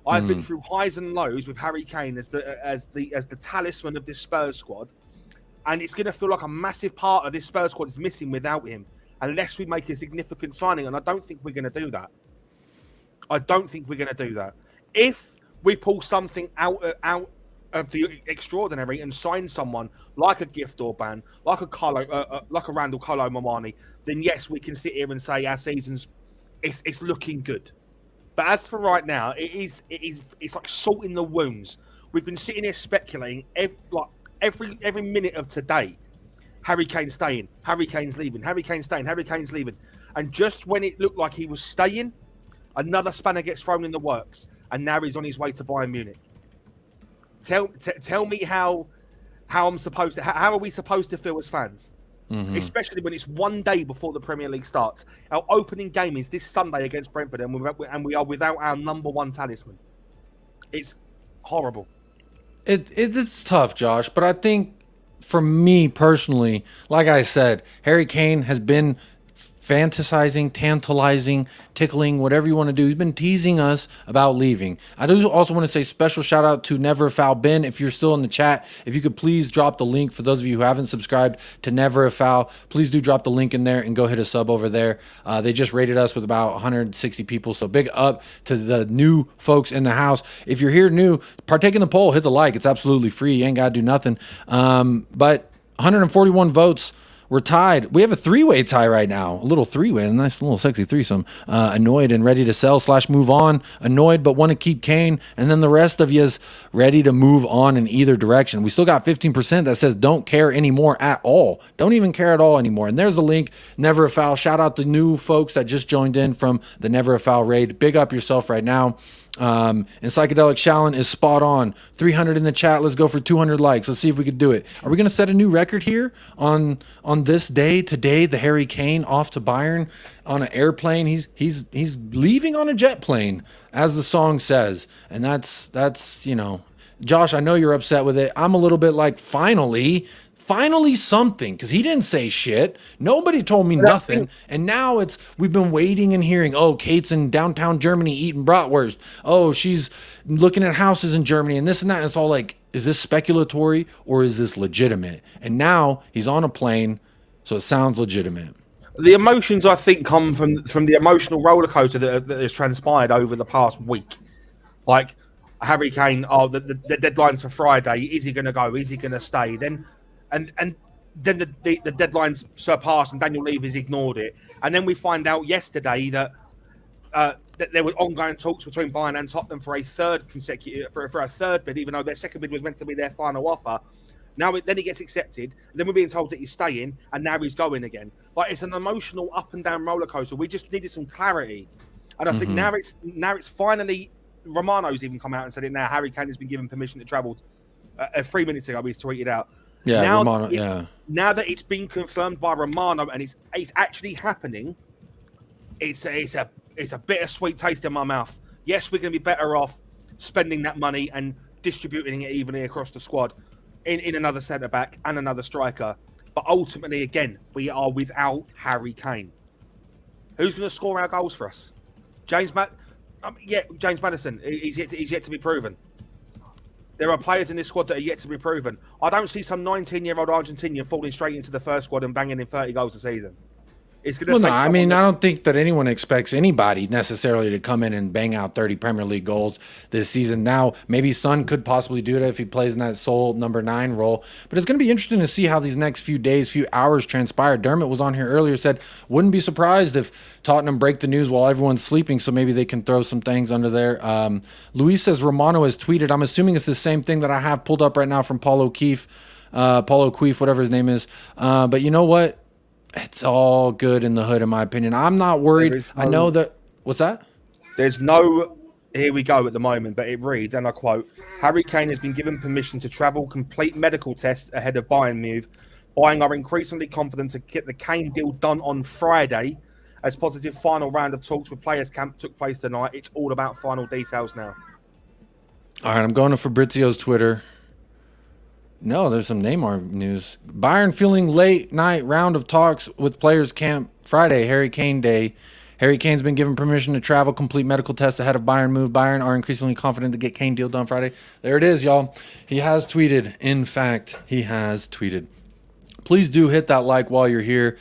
S3: I've been through highs and lows with Harry Kane as the talisman of this Spurs squad, and it's going to feel like a massive part of this Spurs squad is missing without him, unless we make a significant signing, and I don't think we're going to do that. I don't think we're going to do that. If we pull something out of the extraordinary and sign someone like a Gift Orban, like a Randall Kolo Momani, then yes, we can sit here and say our season's it's looking good. But as for right now, it's like salt in the wounds. We've been sitting here speculating every minute of today. Harry Kane's staying, Harry Kane's leaving, Harry Kane's staying, Harry Kane's leaving. And just when it looked like he was staying, another spanner gets thrown in the works, and now he's on his way to Bayern Munich. Tell me how are we supposed to feel as fans? Mm-hmm. Especially when it's one day before the Premier League starts. Our opening game is this Sunday against Brentford, and we are without our number one talisman. It's horrible.
S1: It's tough, Josh, but I think for me personally, like I said, Harry Kane has been fantasizing, tantalizing, tickling, whatever you want to do. He's been teasing us about leaving. I do also want to say special shout out to Never Foul Ben. If you're still in the chat, if you could please drop the link for those of you who haven't subscribed to Never a Foul, please do drop the link in there and go hit a sub over there. They just rated us with about 160 people, so big up to the new folks in the house. If you're here new, partake in the poll, hit the like. It's absolutely free. You ain't got to do nothing. But 141 votes. We're tied. We have a three-way tie right now. A little three-way, a nice little sexy threesome. Annoyed and ready to sell / move on. Annoyed but want to keep Kane. And then the rest of you's ready to move on in either direction. We still got 15% that says don't care anymore at all. Don't even care at all anymore. And there's the link. Never a Foul. Shout out to new folks that just joined in from the Never a Foul raid. Big up yourself right now. And Psychedelic Shallon is spot on. 300 in the chat. Let's go for 200 likes. Let's see if we could do it. Are we going to set a new record here on this day today? The Harry Kane off to Bayern on an airplane. He's leaving on a jet plane, as the song says, and that's you know, Josh, I know you're upset with it. I'm a little bit like finally something, because he didn't say shit. Nobody told me nothing. And now we've been waiting and hearing, oh, Kate's in downtown Germany eating bratwurst. Oh, she's looking at houses in Germany and this and that. And it's all like, is this speculatory or is this legitimate? And now he's on a plane, so it sounds legitimate.
S3: The emotions, I think, come from the emotional roller coaster that has transpired over the past week. Like Harry Kane, the deadline's for Friday. Is he going to go? Is he going to stay? Then the deadline's surpassed and Daniel Levy has ignored it. And then we find out yesterday that there were ongoing talks between Bayern and Tottenham for a third bid, even though their second bid was meant to be their final offer. Then he gets accepted. Then we're being told that he's staying, and now he's going again. But it's an emotional up and down roller coaster. We just needed some clarity, and I think now it's finally. Romano's even come out and said it now. Harry Kane has been given permission to travel. 3 minutes ago, he's tweeted out.
S1: Yeah,
S3: Romano. Now that it's been confirmed by Romano and it's actually happening, it's a bittersweet taste in my mouth. Yes, we're going to be better off spending that money and distributing it evenly across the squad in another centre back and another striker. But ultimately, again, we are without Harry Kane. Who's going to score our goals for us? James Maddison. He's yet to be proven. There are players in this squad that are yet to be proven. I don't see some 19-year-old Argentinian falling straight into the first squad and banging in 30 goals a season. It's going to
S1: I don't think that anyone expects anybody necessarily to come in and bang out 30 Premier League goals this season. Now, maybe Son could possibly do that if he plays in that sole number 9 role. But it's going to be interesting to see how these next few days, few hours transpire. Dermot was on here earlier, said, wouldn't be surprised if Tottenham break the news while everyone's sleeping, so maybe they can throw some things under there. Luis says Romano has tweeted. I'm assuming it's the same thing that I have pulled up right now from Paul O'Keefe, whatever his name is. But you know what? It's all good in the hood, in my opinion. I'm not worried. I know that. What's that?
S3: There's no. Here we go at the moment, but it reads, and I quote: Harry Kane has been given permission to travel, complete medical tests ahead of Bayern move. Bayern are increasingly confident to get the Kane deal done on Friday, as positive final round of talks with players camp took place tonight. It's all about final details now.
S1: All right, I'm going to Fabrizio's Twitter. No, there's some Neymar news. Bayern feeling late night round of talks with players camp Friday, Harry Kane day. Harry Kane's been given permission to travel, complete medical tests ahead of Bayern move. Bayern are increasingly confident to get Kane deal done Friday. There it is, y'all. He has tweeted. In fact, he has tweeted. Please do hit that like while you're here.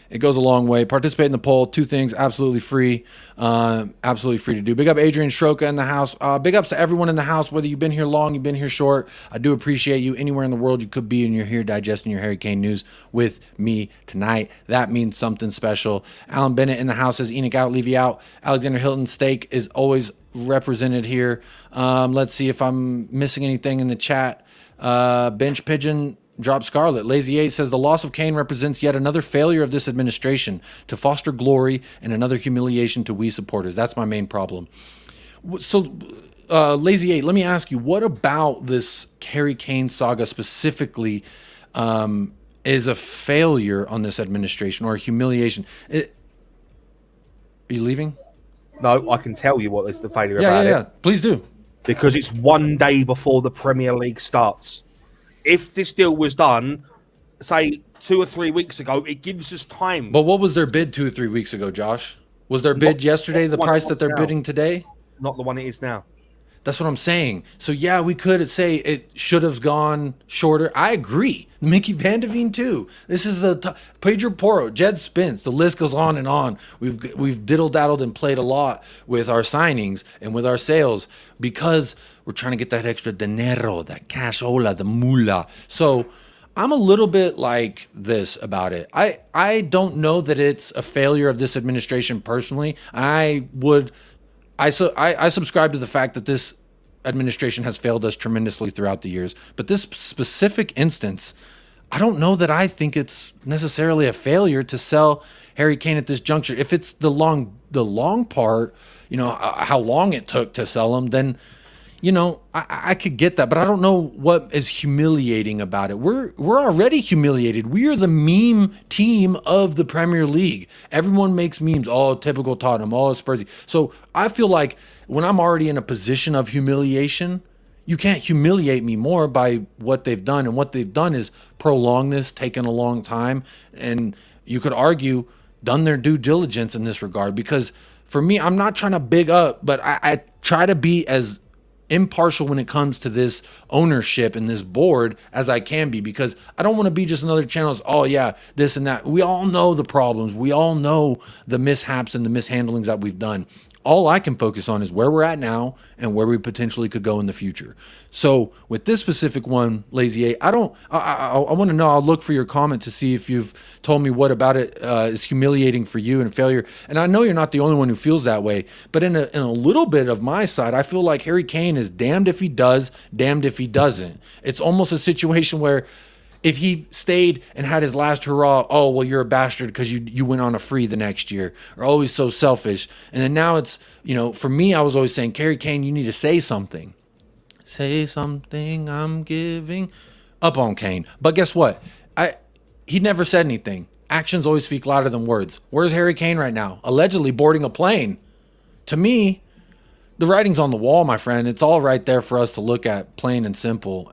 S1: It goes a long way. Participate in the poll. 2 things, absolutely free. Absolutely free to do. Big up Adrian Stroka in the house. Big ups to everyone in the house, whether you've been here long, you've been here short. I do appreciate you anywhere in the world you could be, and you're here digesting your Harry Kane news with me tonight. That means something special. Alan Bennett in the house says Enoch out, Levy out. Alexander Hilton Steak is always represented here. Let's see if I'm missing anything in the chat. Bench Pigeon Drop Scarlet. Lazy A says the loss of Kane represents yet another failure of this administration to foster glory and another humiliation to we supporters. That's my main problem. So, Lazy A, let me ask you, what about this Harry Kane saga specifically is a failure on this administration or a humiliation? Are you leaving?
S3: No, I can tell you what is the failure about it.
S1: Yeah, please do.
S3: Because it's one day before the Premier League starts. If this deal was done, say 2 or 3 weeks ago, it gives us time.
S1: But what was their bid 2 or 3 weeks ago, Josh? Was their bid yesterday the price that they're bidding today?
S3: Not the one it is now.
S1: That's what I'm saying. So, yeah, we could say it should have gone shorter. I agree. Mickey Van de Veen, too. This is Pedro Porro, Jed Spence. The list goes on and on. We've diddle-daddled and played a lot with our signings and with our sales because we're trying to get that extra dinero, that cashola, the moolah. So I'm a little bit like this about it. I don't know that it's a failure of this administration personally. I subscribe to the fact that this administration has failed us tremendously throughout the years. But this specific instance, I don't know that I think it's necessarily a failure to sell Harry Kane at this juncture. If it's the long part, how long it took to sell him, then I could get that, but I don't know what is humiliating about it. We're already humiliated. We are the meme team of the Premier League. Everyone makes memes. Oh, typical Tottenham. Oh, Spursy. So I feel like when I'm already in a position of humiliation, you can't humiliate me more by what they've done. And what they've done is prolong this, taken a long time, and you could argue done their due diligence in this regard. Because for me, I'm not trying to big up, but I try to be as impartial when it comes to this ownership and this board as I can be, because I don't want to be just another channel. Oh yeah, this and that. We all know the problems. We all know the mishaps and the mishandlings that we've done. All I can focus on is where we're at now and where we potentially could go in the future. So with this specific one, Lazy A, I want to know, I'll look for your comment to see if you've told me what about it is humiliating for you and failure. And I know you're not the only one who feels that way, but in a little bit of my side, I feel like Harry Kane is damned if he does, damned if he doesn't. It's almost a situation where if he stayed and had his last hurrah, oh, well, you're a bastard because you went on a free the next year, or oh, he's so selfish. And then now it's, for me, I was always saying, Harry Kane, you need to say something. Say something, I'm giving up on Kane. But guess what? He never said anything. Actions always speak louder than words. Where's Harry Kane right now? Allegedly boarding a plane. To me, the writing's on the wall, my friend. It's all right there for us to look at, plain and simple.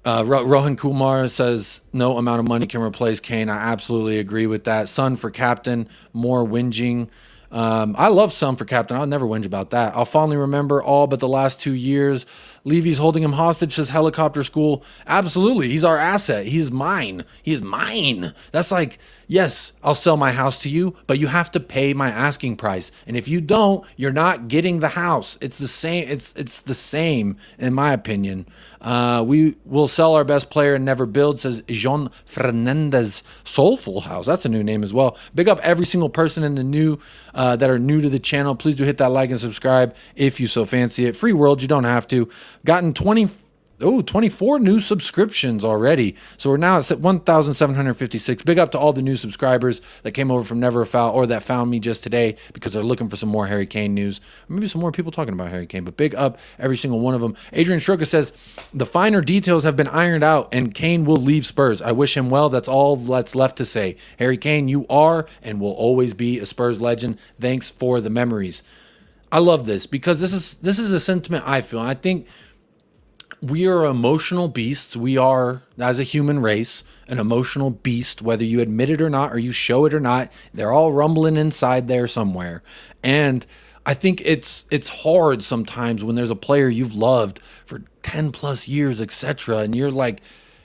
S1: Rohan Kumar says no amount of money can replace Kane. I absolutely agree with that. Son for captain, more whinging. I love Son for captain. I'll never whinge about that. I'll fondly remember all but the last 2 years. Levy's holding him hostage, says Helicopter School. Absolutely. He's our asset. He is mine. He is mine. That's like, yes, I'll sell my house to you, but you have to pay my asking price. And if you don't, you're not getting the house. It's the same. It's the same, in my opinion. We will sell our best player and never build, says Jean Fernandez. Soulful House. That's a new name as well. Big up every single person in the new that are new to the channel. Please do hit that like and subscribe if you so fancy it. Free world, you don't have to. Gotten 24 new subscriptions already. So we're now at 1,756. Big up to all the new subscribers that came over from Never a Foul or that found me just today because they're looking for some more Harry Kane news. Or maybe some more people talking about Harry Kane. But big up every single one of them. Adrian Stroka says, the finer details have been ironed out and Kane will leave Spurs. I wish him well. That's all that's left to say. Harry Kane, you are and will always be a Spurs legend. Thanks for the memories. I love this because this is a sentiment I feel. I think we are emotional beasts. We are, as a human race, an emotional beast, whether you admit it or not, or you show it or not. They're all rumbling inside there somewhere. And I think it's hard sometimes when there's a player you've loved for 10 plus years, etc. And you're like,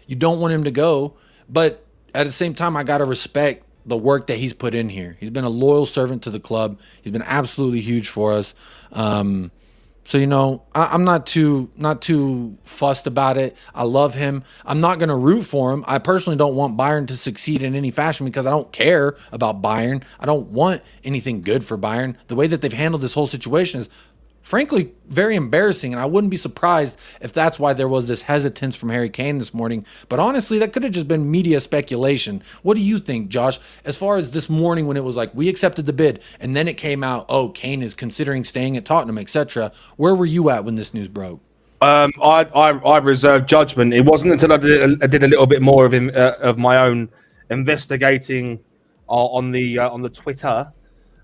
S1: you don't want him to go. But at the same time, I got to respect the work that he's put in here. He's been a loyal servant to the club. He's been absolutely huge for us. So, I'm not too fussed about it. I love him. I'm not going to root for him. I personally don't want Bayern to succeed in any fashion because I don't care about Bayern. I don't want anything good for Bayern. The way that they've handled this whole situation is frankly very embarrassing, and I wouldn't be surprised if that's why there was this hesitance from Harry Kane this morning. But honestly, that could have just been media speculation. What do you think, Josh? As far as this morning when it was like, we accepted the bid, and then it came out, oh, Kane is considering staying at Tottenham, etc. Where were you at when this news broke?
S3: I reserved judgment. It wasn't until I did a little bit more of my own investigating on the Twitter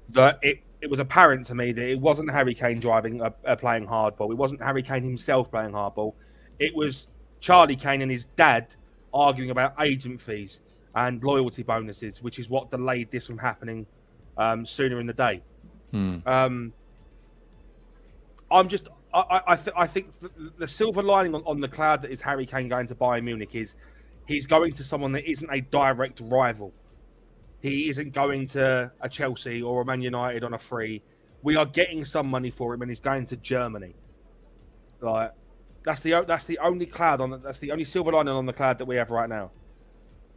S3: that it was apparent to me that it wasn't Harry Kane playing hardball. It wasn't Harry Kane himself playing hardball. It was Charlie Kane and his dad arguing about agent fees and loyalty bonuses, which is what delayed this from happening sooner in the day. I think the silver lining on the cloud that is Harry Kane going to Bayern Munich is he's going to someone that isn't a direct rival. He isn't going to a Chelsea or a Man United on a free. We are getting some money for him, and he's going to Germany. Like, That's the only cloud that's the only silver lining on the cloud that we have right now.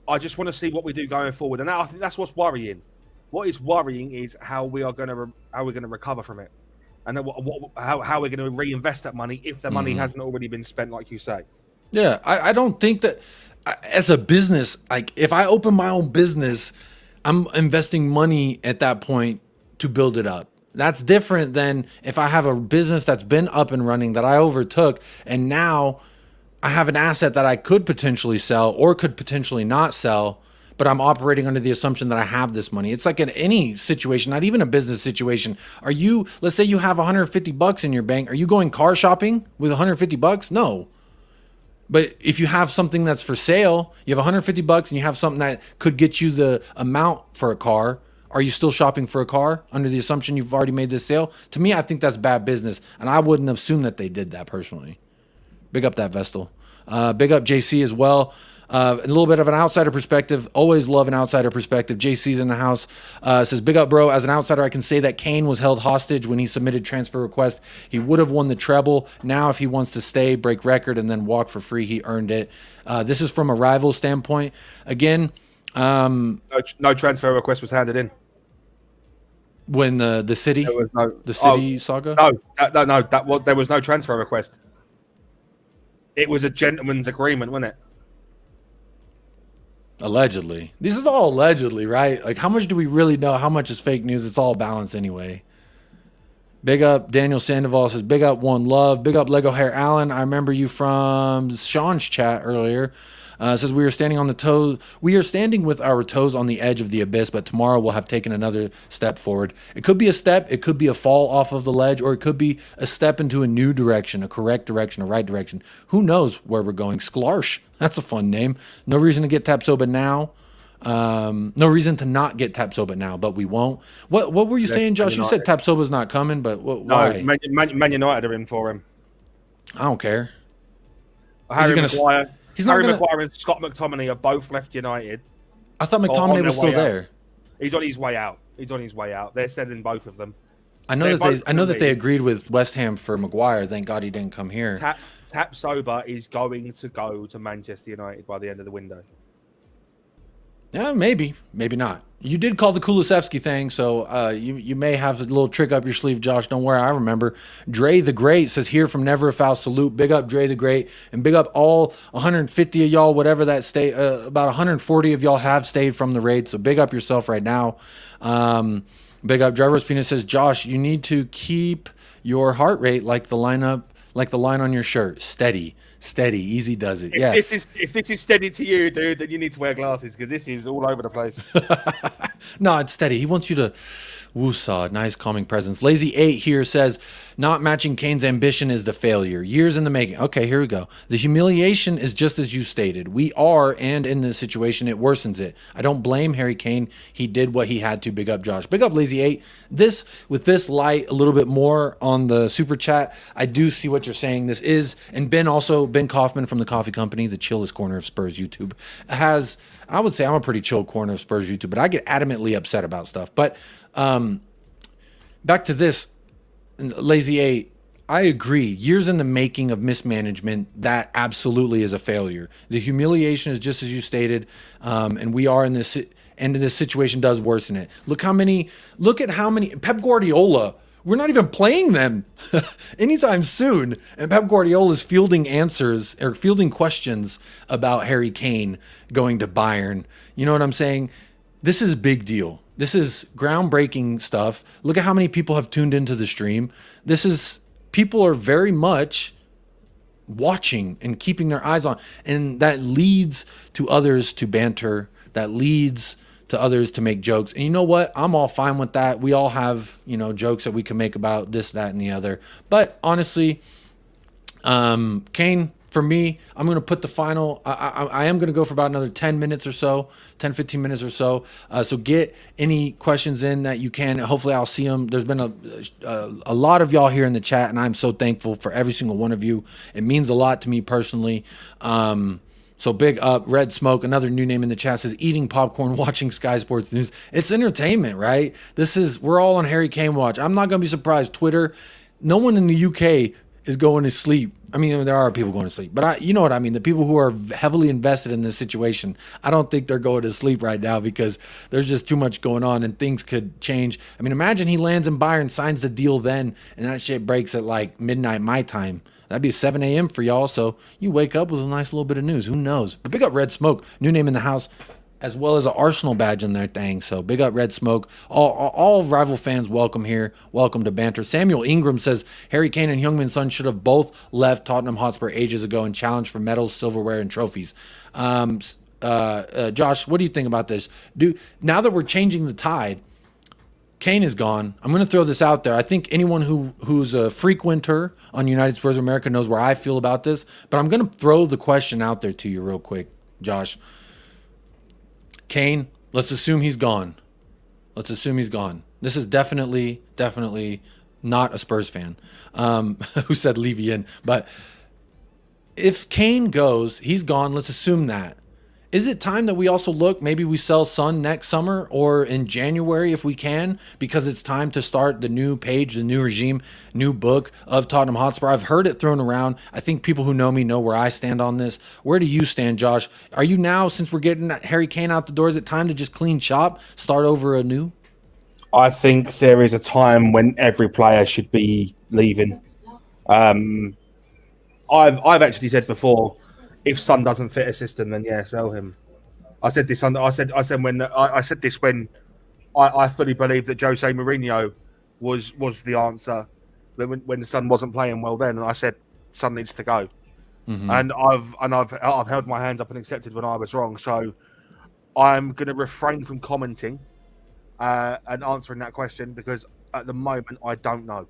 S3: I just want to see what we do going forward, and I think that's what's worrying. What is worrying is how we're going to recover from it, and then how we're going to reinvest that money if the money hasn't already been spent, like you say.
S1: Yeah, I don't think that as a business, like if I open my own business, I'm investing money at that point to build it up. That's different than if I have a business that's been up and running that I overtook, and now I have an asset that I could potentially sell or could potentially not sell, but I'm operating under the assumption that I have this money. It's like in any situation, not even a business situation. Let's say you have $150 in your bank. Are you going car shopping with $150? No. But if you have something that's for sale, you have $150 and you have something that could get you the amount for a car. Are you still shopping for a car under the assumption you've already made this sale? To me, I think that's bad business. And I wouldn't assume that they did that personally. Big up that Vestal. Big up JC as well. A little bit of an outsider perspective. Always love an outsider perspective. JC's in the house. Says, big up, bro. As an outsider, I can say that KANE was held hostage when he submitted transfer request. He would have won the treble. Now, if he wants to stay, break record, and then walk for free, he earned it. This is from a rival standpoint. Again,
S3: no transfer request was handed in.
S1: When the city saga?
S3: No. There was no transfer request. It was a gentleman's agreement, wasn't it?
S1: Allegedly. This is all allegedly, right? Like, how much do we really know? How much is fake news? It's all balanced anyway. Big up Daniel Sandoval says, big up One Love. Big up Lego Hair Allen. I remember you from Sean's chat earlier. Says we are standing with our toes on the edge of the abyss, but tomorrow we'll have taken another step forward. It could be a step, it could be a fall off of the ledge, or it could be a step into a new direction, a correct direction, a right direction. Who knows where we're going? Sklarsh. That's a fun name. No reason to get Tapsoba now. No reason to not get Tapsoba now, but we won't. What were you saying, Josh? You said Tapsoba's not coming, but why?
S3: Man United are in for him.
S1: I don't care.
S3: Harry Maguire.
S1: Harry
S3: Maguire and Scott McTominay are both left United.
S1: I thought McTominay was still there.
S3: He's on his way out. They're sending both of them.
S1: I know that they agreed with West Ham for Maguire. Thank God he didn't come here.
S3: Tapsoba is going to go to Manchester United by the end of the window.
S1: Yeah, maybe not. You did call the Kulusevski thing, so you may have a little trick up your sleeve, Josh. Don't worry, I remember. Dre the Great says, here from Never a Foul salute. Big up Dre the Great, and big up all 150 of y'all, whatever that stay. About 140 of y'all have stayed from the raid, so big up yourself right now. Big up Driver's Penis says, Josh, you need to keep your heart rate like the line on your shirt, steady, easy does it.
S3: If this is steady to you, dude, then you need to wear glasses because this is all over the place.
S1: No, it's steady. He wants you to woosah. Nice calming presence. Lazy 8 here says, not matching Kane's ambition is the failure. Years in the making. Okay, here we go. The humiliation is just as you stated. We are, and in this situation, it worsens it. I don't blame Harry Kane. He did what he had to. Big up, Josh. Big up, Lazy 8. With this light a little bit more on the super chat, I do see what you're saying. This is, and Ben Kaufman from the Coffee Company, the chillest corner of Spurs YouTube, has, I would say I'm a pretty chill corner of Spurs YouTube, but I get adamantly upset about stuff. But back to this, Lazy 8, I agree. Years in the making of mismanagement, that absolutely is a failure. The humiliation is just as you stated, and we are in this, and this situation does worsen it. Look at how many Pep Guardiola. We're not even playing them anytime soon, and Pep Guardiola is fielding questions about Harry Kane going to Bayern. You know what I'm saying? This is a big deal. This is groundbreaking stuff. Look at how many people have tuned into the stream. People are very much watching and keeping their eyes on, and that leads to others to banter. That leads to others to make jokes. And you know what? I'm all fine with that. We all have, jokes that we can make about this, that, and the other. But honestly, Kane, for me, I'm going to put the final, I am going to go for about another 10 minutes or so, 10, 15 minutes or so. So get any questions in that you can. Hopefully I'll see them. There's been a lot of y'all here in the chat, and I'm so thankful for every single one of you. It means a lot to me personally. So big up. Red Smoke, another new name in the chat, says eating popcorn, watching Sky Sports News. It's entertainment, right? We're all on Harry Kane watch. I'm not going to be surprised. Twitter, no one in the UK is going to sleep I mean, there are people going to sleep, but you know what I mean? The people who are heavily invested in this situation, I don't think they're going to sleep right now because there's just too much going on and things could change. I mean, imagine he lands in Bayern, signs the deal then, and that shit breaks at like midnight my time. That'd be 7 a.m. for y'all. So you wake up with a nice little bit of news. Who knows? But big up Red Smoke, new name in the house, as well as an Arsenal badge in their thing. So big up Red Smoke. All rival fans welcome here. Welcome to banter. Samuel Ingram says Harry Kane and Heung-min Son should have both left Tottenham Hotspur ages ago and challenged for medals, silverware, and trophies. Josh, what do you think about this? Now that we're changing the tide, Kane is gone. I'm going to throw this out there. I think anyone who's a frequenter on United Spurs of America knows where I feel about this, but I'm going to throw the question out there to you real quick, Josh. Kane, let's assume he's gone. Let's assume he's gone. This is definitely not a Spurs fan who said leave you in. But if Kane goes, he's gone. Let's assume that. Is it time that we also look, maybe we sell Son next summer or in January if we can, because it's time to start the new page, the new regime, new book of Tottenham Hotspur? I've heard it thrown around. I think people who know me know where I stand on this. Where do you stand, Josh? Are you now, since we're getting Harry Kane out the door, is it time to just clean shop, start over anew?
S3: I think there is a time when every player should be leaving. I've actually said before, if Son doesn't fit a system, then yeah, sell him. I said this when I fully believe that Jose Mourinho was the answer. That when the Son wasn't playing well, then and I said Son needs to go. Mm-hmm. And I've held my hands up and accepted when I was wrong. So I'm going to refrain from commenting and answering that question because at the moment I don't know.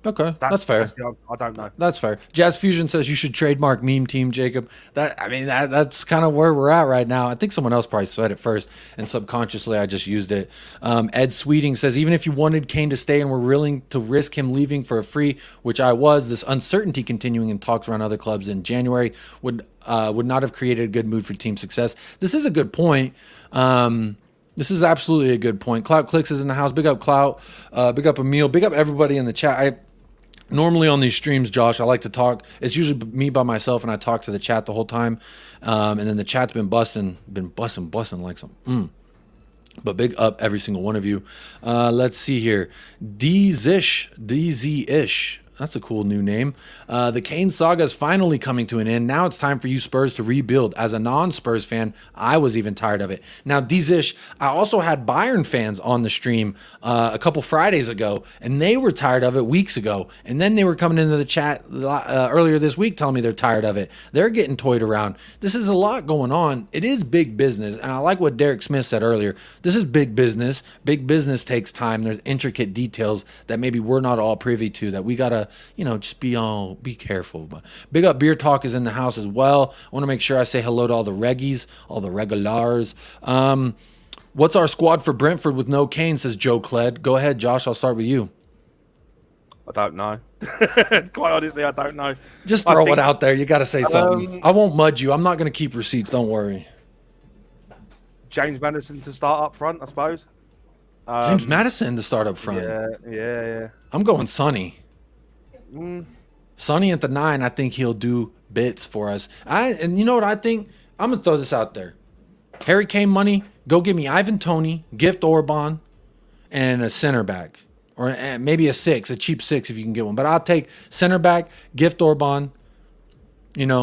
S1: Okay, that's fair.
S3: I don't know.
S1: That's fair. Jazz Fusion says you should trademark meme team, Jacob. That's kind of where we're at right now. I think someone else probably said it first, and subconsciously I just used it. Ed Sweeting says even if you wanted Kane to stay and were willing to risk him leaving for a free, which I was, this uncertainty continuing in talks around other clubs in January would not have created a good mood for team success. This is a good point. This is absolutely a good point. Clout Clicks is in the house. Big up Clout. Big up Emil. Big up everybody in the chat. Normally on these streams, Josh, I like to talk. It's usually me by myself, and I talk to the chat the whole time. And then the chat's been busting like some. But big up every single one of you. Let's see here. DZ-ish. That's a cool new name. The Kane saga is finally coming to an end. Now it's time for you Spurs to rebuild. As a non-Spurs fan, I was even tired of it. Now, Dizish, I also had Bayern fans on the stream a couple Fridays ago, and they were tired of it weeks ago. And then they were coming into the chat earlier this week telling me they're tired of it. They're getting toyed around. This is a lot going on. It is big business, and I like what Derek Smith said earlier. This is big business. Big business takes time. There's intricate details that maybe we're not all privy to that we got to just be careful. But big up Beer Talk is in the house as well. I want to make sure I say hello to all the reggies, all the regulars. What's our squad for Brentford with no Kane, says Joe Cled. Go ahead, Josh. I'll start with you.
S3: I don't know. Quite honestly, I don't know.
S1: Just throw it out there. You got to say something. I won't mud you. I'm not going to keep receipts. Don't worry.
S3: James Maddison to start up front, I suppose.
S1: James Maddison to start up front.
S3: Yeah.
S1: I'm going Sonny. Sonny at the 9, I think he'll do bits for us. And you know what I think? I'm going to throw this out there. Harry Kane money, go get me Ivan Toney, Gift Orban, and a center back. Or maybe a cheap 6 if you can get one. But I'll take center back, Gift Orban, and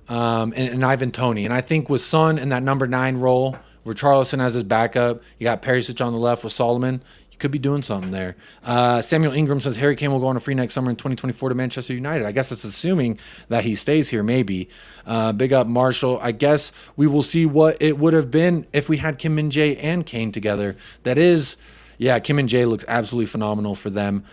S1: Ivan Toney. And I think with Son in that number 9 role, where Charleston has his backup, you got Perisic on the left with Solomon, you could be doing something there. Samuel Ingram says Harry Kane will go on a free next summer in 2024 to Manchester United. I guess that's assuming that he stays here, maybe. Big up Marshall. I guess we will see what it would have been if we had Kim Min-jae and Kane together. That is, Kim Min-jae looks absolutely phenomenal for them.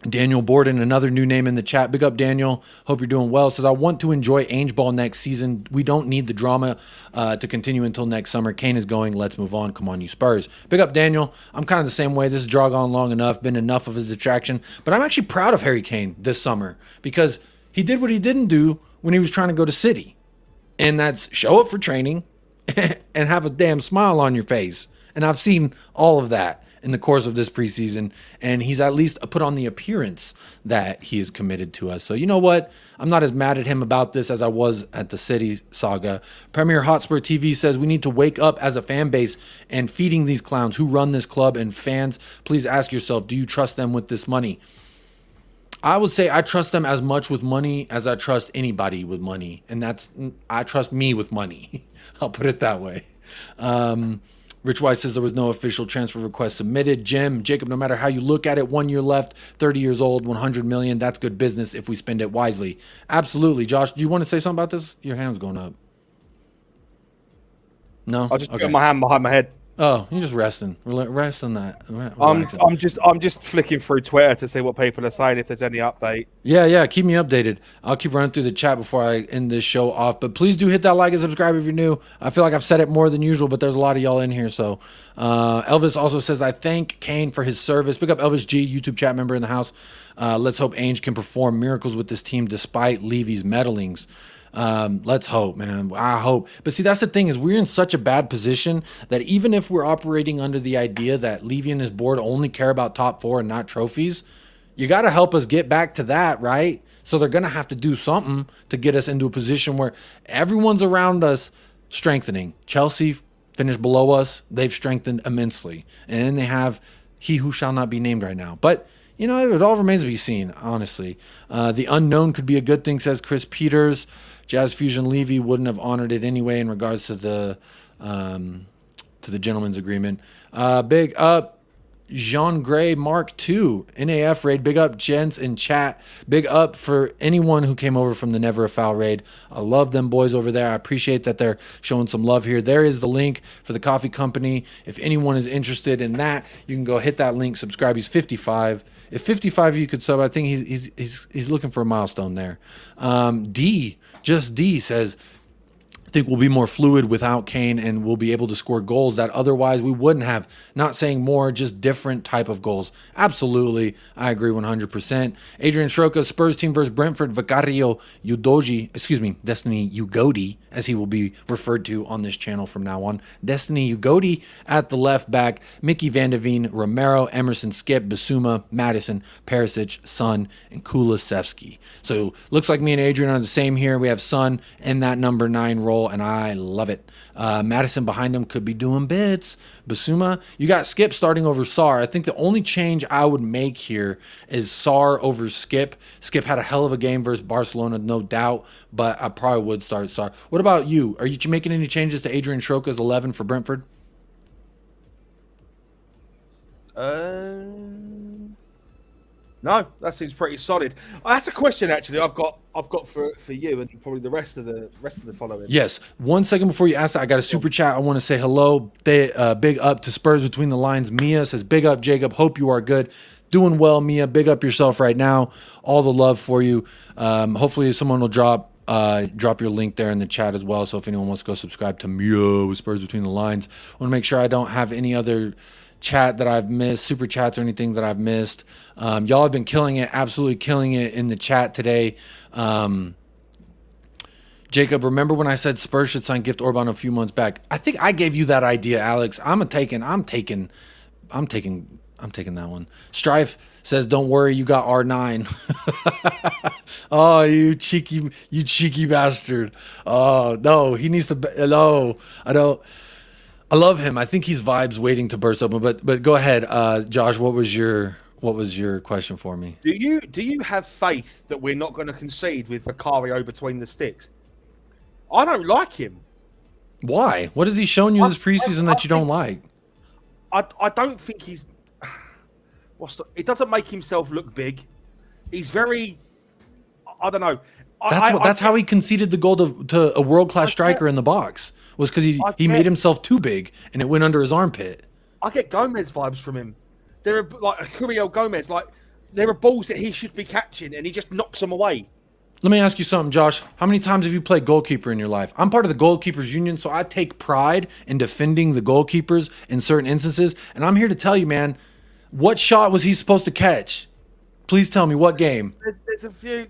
S1: Daniel Borden, another new name in the chat. Big up, Daniel. Hope you're doing well. Says, I want to enjoy Ainge Ball next season. We don't need the drama to continue until next summer. Kane is going. Let's move on. Come on, you Spurs. Big up, Daniel. I'm kind of the same way. This has dragged on long enough, been enough of a distraction. But I'm actually proud of Harry Kane this summer because he did what he didn't do when he was trying to go to City. And that's show up for training and have a damn smile on your face. And I've seen all of that. in the course of this preseason, and he's at least put on the appearance that he is committed to us. So you know what? I'm not as mad at him about this as I was at the City saga. Premier Hotspur TV says we need to wake up as a fan base and feeding these clowns who run this club. And fans, please ask yourself, do you trust them with this money? I would say I trust them as much with money as I trust anybody with money. And I trust me with money. I'll put it that way. Rich White says there was no official transfer request submitted. Jacob, no matter how you look at it, 1 year left, 30 years old, 100 million. That's good business if we spend it wisely. Absolutely. Josh, do you want to say something about this? Your hand's going up. No?
S3: I just put my hand behind my head.
S1: Oh, you're just resting. Rest on that.
S3: I'm just flicking through Twitter to see what people are saying, if there's any update.
S1: Yeah. Keep me updated. I'll keep running through the chat before I end this show off. But please do hit that like and subscribe if you're new. I feel like I've said it more than usual, but there's a lot of y'all in here. So Elvis also says, I thank Kane for his service. Pick up Elvis G, YouTube chat member in the house. Let's hope Ainge can perform miracles with this team despite Levy's meddlings. Let's hope, man. I hope. But see, that's the thing, is we're in such a bad position that even if we're operating under the idea that Levy and his board only care about top four and not trophies, you got to help us get back to that, right? So they're going to have to do something to get us into a position where everyone's around us strengthening. Chelsea finished below us. They've strengthened immensely. And then they have he who shall not be named right now. But you know, it all remains to be seen, honestly. The unknown could be a good thing, says Chris Peters. Jazz Fusion Levy wouldn't have honored it anyway in regards to the gentleman's agreement. Big up Jean Gray Mark II NAF raid. Big up gents in chat. Big up for anyone who came over from the Never a Foul raid. I love them boys over there. I appreciate that they're showing some love here. There is the link for the coffee company. If anyone is interested in that, you can go hit that link, subscribe. He's 55. If 55 of you could sub, I think he's looking for a milestone there. D says, I think we'll be more fluid without Kane and we'll be able to score goals that otherwise we wouldn't have. Not saying more, just different type of goals. Absolutely. I agree 100%. Adrian Shroka, Spurs team versus Brentford, Vicario Destiny Ugodi, as he will be referred to on this channel from now on. Destiny Ugodi at the left back, Mickey Van de Veen, Romero, Emerson, Skip, Basuma, Madison, Perisic, Son, and Kulusevski. So looks like me and Adrian are the same here. We have Son in that number 9 role, and I love it. Madison behind him could be doing bits. Basuma, you got Skip starting over Sarr. I think the only change I would make here is Sarr over Skip. Skip had a hell of a game versus Barcelona, no doubt, but I probably would start Sarr. What about you? Are you making any changes to Adrian Shroka's 11 for Brentford?
S3: No, that seems pretty solid. That's a question actually I've got for you and probably the rest of the following.
S1: Yes. 1 second before you ask that, I got a super chat. I want to say hello. Big up to Spurs Between the Lines. Mia says, big up, Jacob. Hope you are good. Doing well, Mia. Big up yourself right now. All the love for you. Hopefully someone will drop your link there in the chat as well. So if anyone wants to go subscribe to Mia with Spurs Between the Lines, I want to make sure I don't have any other chat that I've missed, super chats or anything that I've missed. Y'all have been killing it, absolutely killing it in the chat today. Jacob, remember when I said Spurs should sign Gift Orban a few months back? I think I gave you that idea, Alex. I'm taking that one. Strife says, don't worry, you got R9. Oh, you cheeky bastard. Oh, no, he needs to, no, I love him. I think he's vibes waiting to burst open. But go ahead, Josh. What was your question for me?
S3: Do you have faith that we're not going to concede with Vicario between the sticks? I don't like him.
S1: Why? What has he shown you this preseason that you don't like?
S3: I don't think he's. It doesn't make himself look big. He's very. I don't know.
S1: That's how he conceded the goal to a world-class striker in the box. Was because he made himself too big and it went under his armpit.
S3: I get Gomez vibes from him. There are like Curiel Gomez, like there are balls that he should be catching and he just knocks them away.
S1: Let me ask you something, Josh. How many times have you played goalkeeper in your life? I'm part of the goalkeepers union, so I take pride in defending the goalkeepers in certain instances. And I'm here to tell you, man, what shot was he supposed to catch? Please tell me what game.
S3: There's a few.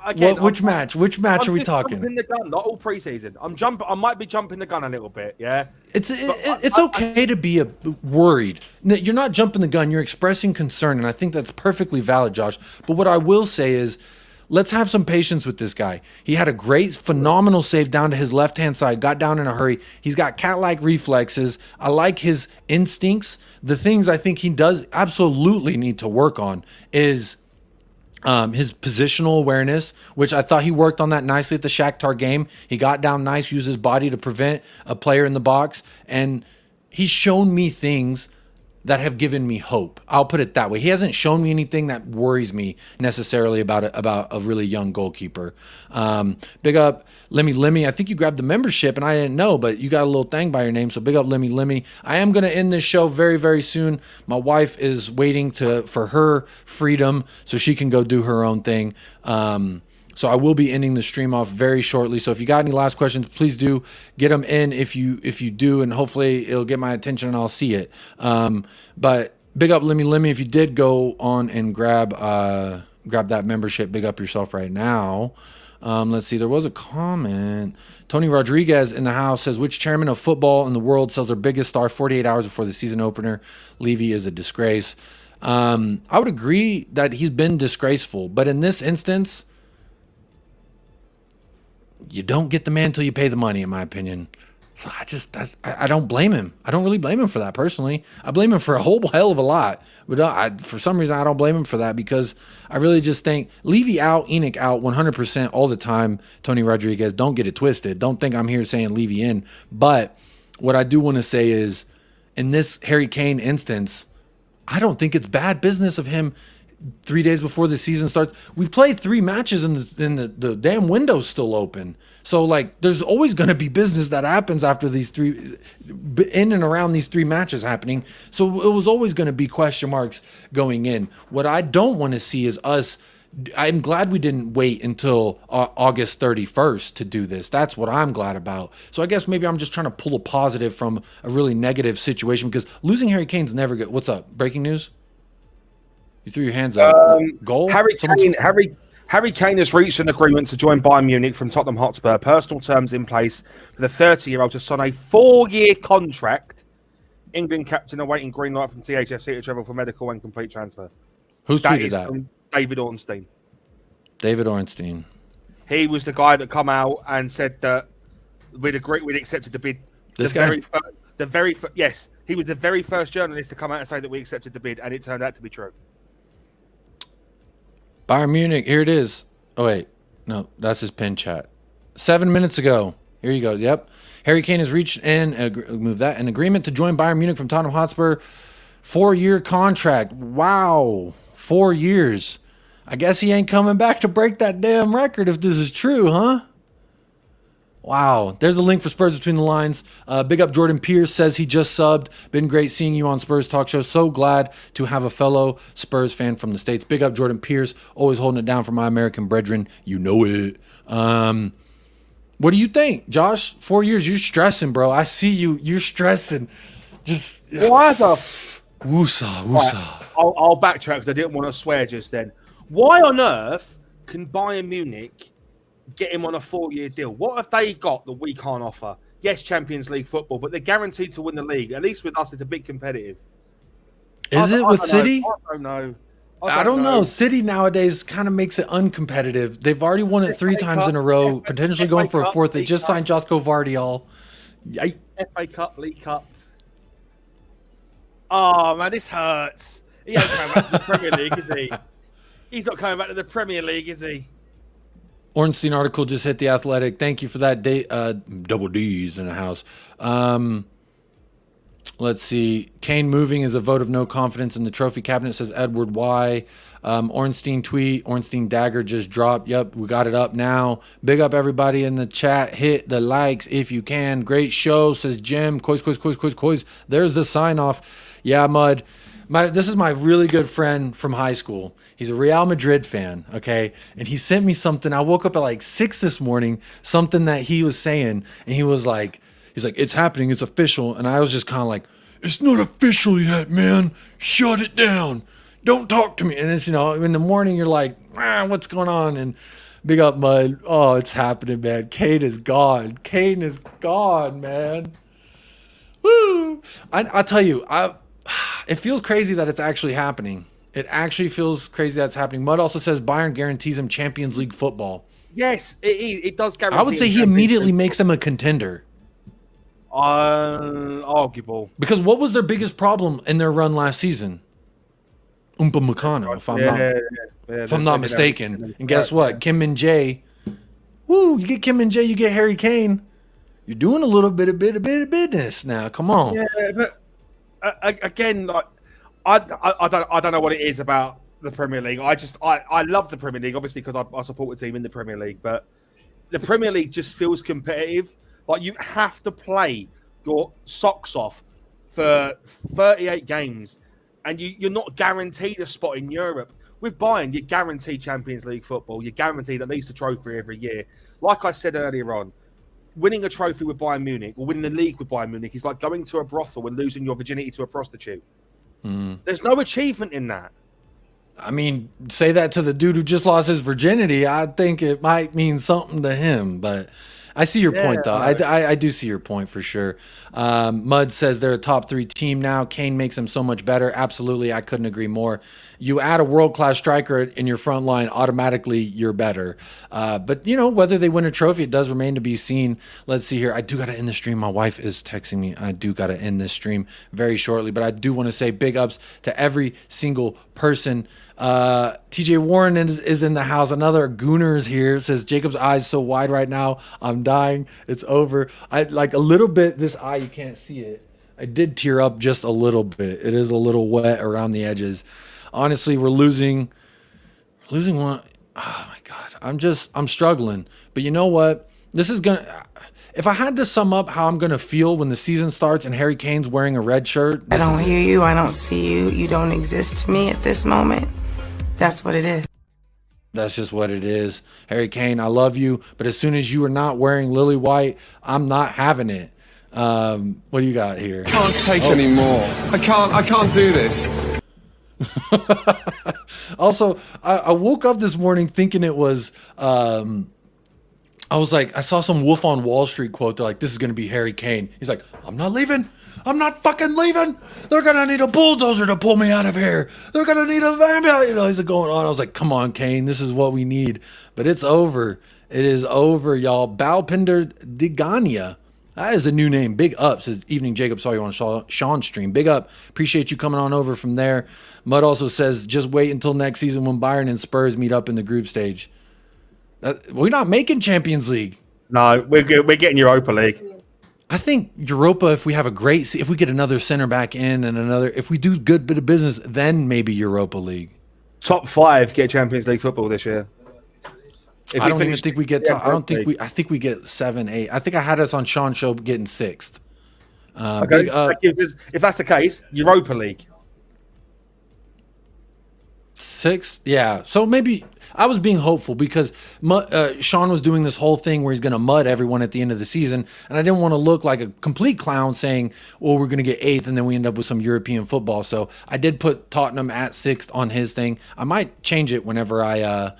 S3: Again,
S1: Which match? Which match are we talking?
S3: Jumping the gun, not all preseason. I might be jumping the gun a little bit. Yeah.
S1: It's okay to be worried. You're not jumping the gun. You're expressing concern, and I think that's perfectly valid, Josh. But what I will say is, let's have some patience with this guy. He had a great, phenomenal save down to his left-hand side, got down in a hurry. He's got cat-like reflexes. I like his instincts. The things I think he does absolutely need to work on is his positional awareness, which I thought he worked on that nicely at the Shakhtar game. He got down nice, used his body to prevent a player in the box, and he's shown me things that have given me hope. I'll put it that way. He hasn't shown me anything that worries me necessarily about a really young goalkeeper. Big up Lemmy. I think you grabbed the membership and I didn't know, but you got a little thing by your name. So big up Lemmy. I am going to end this show very, very soon. My wife is waiting for her freedom so she can go do her own thing. So I will be ending the stream off very shortly. So if you got any last questions, please do get them in if you do, and hopefully it'll get my attention and I'll see it. But big up Lemmy. If you did go on and grab that membership, big up yourself right now. Let's see. There was a comment. Tony Rodriguez in the house says, which chairman of football in the world sells their biggest star 48 hours before the season opener? Levy is a disgrace. I would agree that he's been disgraceful, but in this instance, you don't get the man until you pay the money, in my opinion. So I don't blame him. I don't really blame him for that personally. I blame him for a whole hell of a lot. But for some reason, I don't blame him for that because I really just think Levy out, Enoch out 100% all the time. Tony Rodriguez, don't get it twisted. Don't think I'm here saying Levy in. But what I do want to say is, in this Harry Kane instance, I don't think it's bad business of him 3 days before the season starts. We played 3 matches and the damn window's still open. So like there's always going to be business that happens after these 3 in and around these 3 matches happening. So it was always going to be question marks going in. What I don't want to see is us. I'm glad we didn't wait until August 31st to do this. That's what I'm glad about. So I guess maybe I'm just trying to pull a positive from a really negative situation because losing Harry Kane's never good. What's up? Breaking news? You threw your hands up. Goal?
S3: Harry Kane has reached an agreement to join Bayern Munich from Tottenham Hotspur. Personal terms in place for the 30-year-old to sign a 4-year contract. England captain awaiting green light from THFC to travel for medical and complete transfer.
S1: Who's tweeted that?
S3: David Ornstein.
S1: David Ornstein.
S3: He was the guy that come out and said that we'd accepted the bid.
S1: This guy?
S3: Yes, he was the very first journalist to come out and say that we accepted the bid, and it turned out to be true.
S1: Bayern Munich, here it is. Oh, wait. No, that's his pin chat. 7 minutes ago. Here you go. Yep. Harry Kane has reached an agreement to join Bayern Munich from Tottenham Hotspur. 4-year contract. Wow. 4 years. I guess he ain't coming back to break that damn record if this is true, huh? Wow. There's a link for Spurs Between the Lines. Big up Jordan Pierce says he just subbed. Been great seeing you on Spurs Talk Show. So glad to have a fellow Spurs fan from the States. Big up Jordan Pierce. Always holding it down for my American brethren. You know it. What do you think, Josh? 4 years. You're stressing, bro. I see you. You're stressing. Just
S3: what the
S1: woosah.
S3: Right. I'll backtrack because I didn't want to swear just then. Why on earth can Bayern Munich get him on a 4-year deal? What have they got that we can't offer? Yes, Champions League football, but they're guaranteed to win the league. At least with us, it's a bit competitive.
S1: Is it with City?
S3: I don't know.
S1: I don't know. City nowadays kind of makes it uncompetitive. They've already won it 3 times in a row, potentially going for a 4th. They just signed Josko Vardiol. Yikes.
S3: FA Cup, League Cup. Oh, man, this hurts. He ain't coming back to the Premier League, is he? He's not coming back to the Premier League, is he?
S1: Ornstein article just hit The Athletic. Thank you for that. Double D's in the house. Let's see. Kane moving is a vote of no confidence in the trophy cabinet, says Edward Y. Ornstein tweet. Ornstein dagger just dropped. Yep, we got it up now. Big up everybody in the chat. Hit the likes if you can. Great show, says Jim. Coys. There's the sign off. Yeah, Mud. This is my really good friend from high school. He's a Real Madrid fan, okay? And he sent me something. I woke up at like 6 this morning, something that he was saying, and he's like, it's happening, it's official. And I was just kind of like, it's not official yet, man. Shut it down. don't talk to me. And it's, in the morning, you're like, what's going on? And big up, Mud. Oh, it's happening, man. Kane is gone. Kane is gone, man. Woo! I tell you, it feels crazy that it's actually happening. It actually feels crazy that it's happening. Mud also says Bayern guarantees him Champions League football.
S3: Yes, it does guarantee.
S1: I would say he immediately makes them a contender.
S3: Arguable. Because
S1: what was their biggest problem in their run last season? Upamecano, if I'm not mistaken. And guess what? Kim and Jay. Woo! You get Kim and Jay, you get Harry Kane. You're doing a little bit of business now. Come on.
S3: Yeah, but again, like I don't know what it is about the Premier League. I love the Premier League, obviously, because I support a team in the Premier League. But the Premier League just feels competitive. Like you have to play your socks off for 38 games, and you're not guaranteed a spot in Europe. With Bayern, you're guaranteed Champions League football. You're guaranteed at least a trophy every year. Like I said earlier on, winning a trophy with Bayern Munich or winning the league with Bayern Munich is like going to a brothel and losing your virginity to a prostitute. There's no achievement in that.
S1: I mean, say that to the dude who just lost his virginity. I think it might mean something to him, but I see your point, though. I do see your point for sure. Mud says they're a top 3 team now. Kane makes them so much better. Absolutely, I couldn't agree more. You add a world-class striker in your front line, automatically you're better. But, whether they win a trophy, it does remain to be seen. Let's see here. I do got to end the stream. My wife is texting me. I do got to end this stream very shortly. But I do want to say big ups to every single person. TJ Warren is in the house. Another Gooner is here. Says Jacob's eyes so wide right now. I'm dying. It's over. I like a little bit. This eye, you can't see it. I did tear up just a little bit. It is a little wet around the edges. Honestly, we're losing one. Oh my God. I'm struggling. But you know what? If I had to sum up how I'm going to feel when the season starts and Harry Kane's wearing a red shirt.
S4: I don't hear you. I don't see you. You don't exist to me at this moment. That's what it is.
S1: That's just what it is. Harry Kane, I love you. But as soon as you are not wearing lily white, I'm not having it. What do you got here?
S5: I can't take any more. I can't do this.
S1: Also, I woke up this morning thinking it was I was like, I saw some Wolf on Wall Street quote. They're like, this is going to be Harry Kane. He's like, I'm not leaving. I'm not fucking leaving. They're going to need a bulldozer to pull me out of here. They're going to need a ambulance. He's going on. I was like, come on, Kane. This is what we need. But it's over. It is over, y'all. Balpinder Digania. That is a new name. Big up. Says, evening, Jacob. Saw you on Sean's stream. Big up. Appreciate you coming on over from there. Mud also says, just wait until next season when Bayern and Spurs meet up in the group stage. We're not making Champions League.
S3: No, we're getting Europa League.
S1: I think Europa, if we have if we get another center back in and if we do good bit of business, then maybe Europa League.
S3: Top 5 get Champions League football this year.
S1: I don't even think we get. I think we get 7, 8. I think I had us on Sean's show getting 6th.
S3: Okay, if that's the case, Europa League.
S1: 6th, yeah. So maybe I was being hopeful because Sean was doing this whole thing where he's going to mud everyone at the end of the season, and I didn't want to look like a complete clown saying, "Well, we're going to get 8th," and then we end up with some European football. So I did put Tottenham at 6th on his thing. I might change it whenever I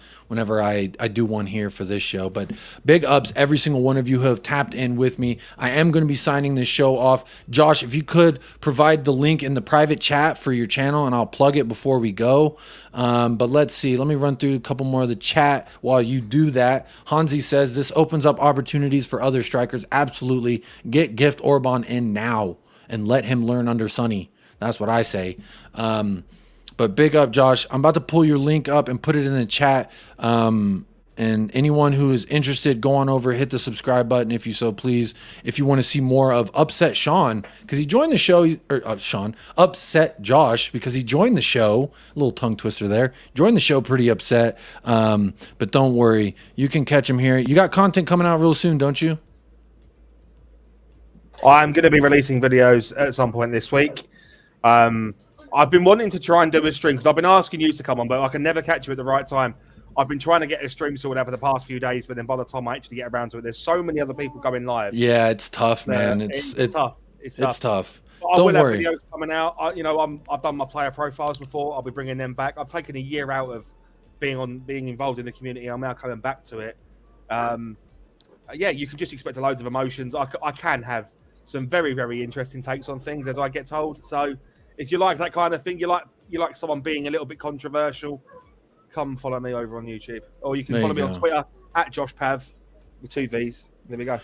S1: do one here for this show. But big ups, every single one of you who have tapped in with me. I am going to be signing this show off. Josh, if you could provide the link in the private chat for your channel, and I'll plug it before we go. But let's see. Let me run through a couple more of the chat while you do that. Hansi says this opens up opportunities for other strikers. Absolutely. Get Gift Orban in now and let him learn under Sonny. That's what I say. But big up, Josh. I'm about to pull your link up and put it in the chat. And anyone who is interested, go on over, hit the subscribe button if you so please. If you want to see more of Upset Sean, because he joined the show, Upset Josh, because he joined the show. A little tongue twister there. Joined the show pretty upset. But don't worry, you can catch him here. You got content coming out real soon, don't you?
S3: I'm going to be releasing videos at some point this week. I've been wanting to try and do a stream because I've been asking you to come on, but I can never catch you at the right time. I've been trying to get a stream sorted out for the past few days, but then by the time I actually get around to it, there's so many other people going live.
S1: Yeah, it's tough, man. It's
S3: tough.
S1: It's tough.
S3: I
S1: Don't
S3: will have
S1: worry.
S3: videos coming out. I've done my player profiles before. I'll be bringing them back. I've taken a year out of being involved in the community. I'm now coming back to it. Yeah, you can just expect loads of emotions. I can have some very, very interesting takes on things as I get told. So if you like that kind of thing, you like someone being a little bit controversial, come follow me over on YouTube, or you can follow me on Twitter at JoshPav with 2 V's. There we go.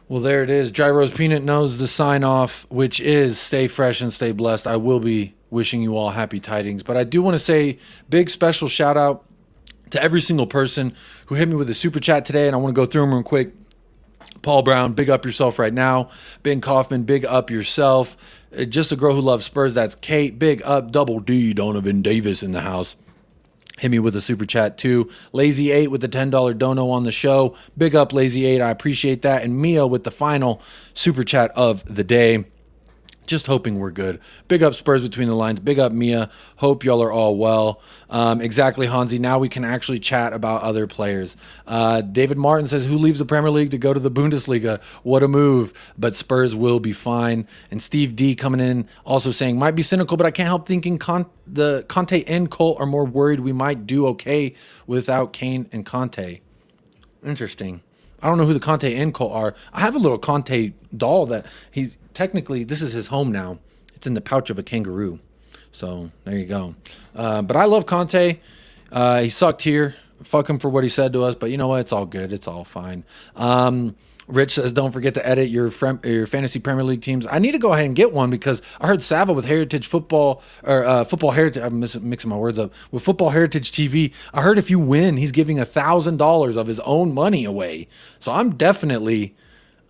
S1: Well, there it is. Gyro's Peanut knows the sign off, which is stay fresh and stay blessed. I will be wishing you all happy tidings, but I do want to say big special shout out to every single person who hit me with a super chat today, and I want to go through them real quick. Paul Brown, big up yourself right now. Ben Kaufman, big up yourself. Just a girl who loves Spurs, that's Kate. Big up, Double D, Donovan Davis in the house. Hit me with a super chat too. Lazy 8 with the $10 dono on the show. Big up Lazy 8, I appreciate that. And Mia with the final super chat of the day. Just hoping we're good. Big up Spurs Between the Lines. Big up Mia. Hope y'all are all well. Exactly, Hansi. Now we can actually chat about other players. David Martin says, who leaves the Premier League to go to the Bundesliga? What a move. But Spurs will be fine. And Steve D coming in also saying, might be cynical, but I can't help thinking the Conte and Cole are more worried we might do okay without Kane and Conte. Interesting. I don't know who the Conte and Cole are. I have a little Conte doll that he's technically, this is his home now. It's in the pouch of a kangaroo. So there you go. But I love Conte. He sucked here. Fuck him for what he said to us. But you know what? It's all good. It's all fine. Rich says, don't forget to edit your fantasy Premier League teams. I need to go ahead and get one because I heard Sava with Heritage Football, or Football Heritage, I'm mixing my words up, with Football Heritage TV. I heard if you win, he's giving $1,000 of his own money away. So I'm definitely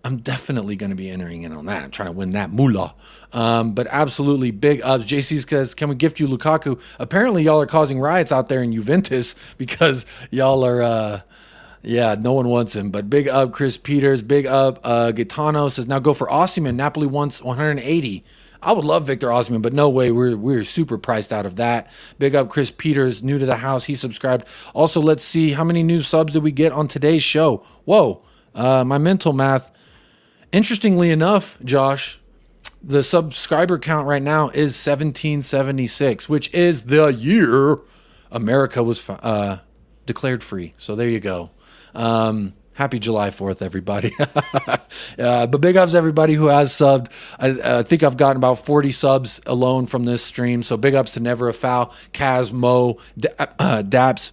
S1: going to be entering in on that, trying to win that moolah. But absolutely big ups. JC says, can we gift you Lukaku? Apparently y'all are causing riots out there in Juventus because y'all are, yeah, no one wants him. But big up Chris Peters. Big up Gaetano says, now go for Osimhen. Napoli wants 180. I would love Victor Osimhen, but no way. We're super priced out of that. Big up Chris Peters, new to the house. He subscribed. Also, let's see how many new subs did we get on today's show. Whoa, my mental math. Interestingly enough, Josh, the subscriber count right now is 1776, which is the year America was declared free. So there you go. Happy July 4th, everybody. But big ups everybody who has subbed. I think I've gotten about 40 subs alone from this stream. So big ups to Never a Foul, Kaz, Mo, Daps.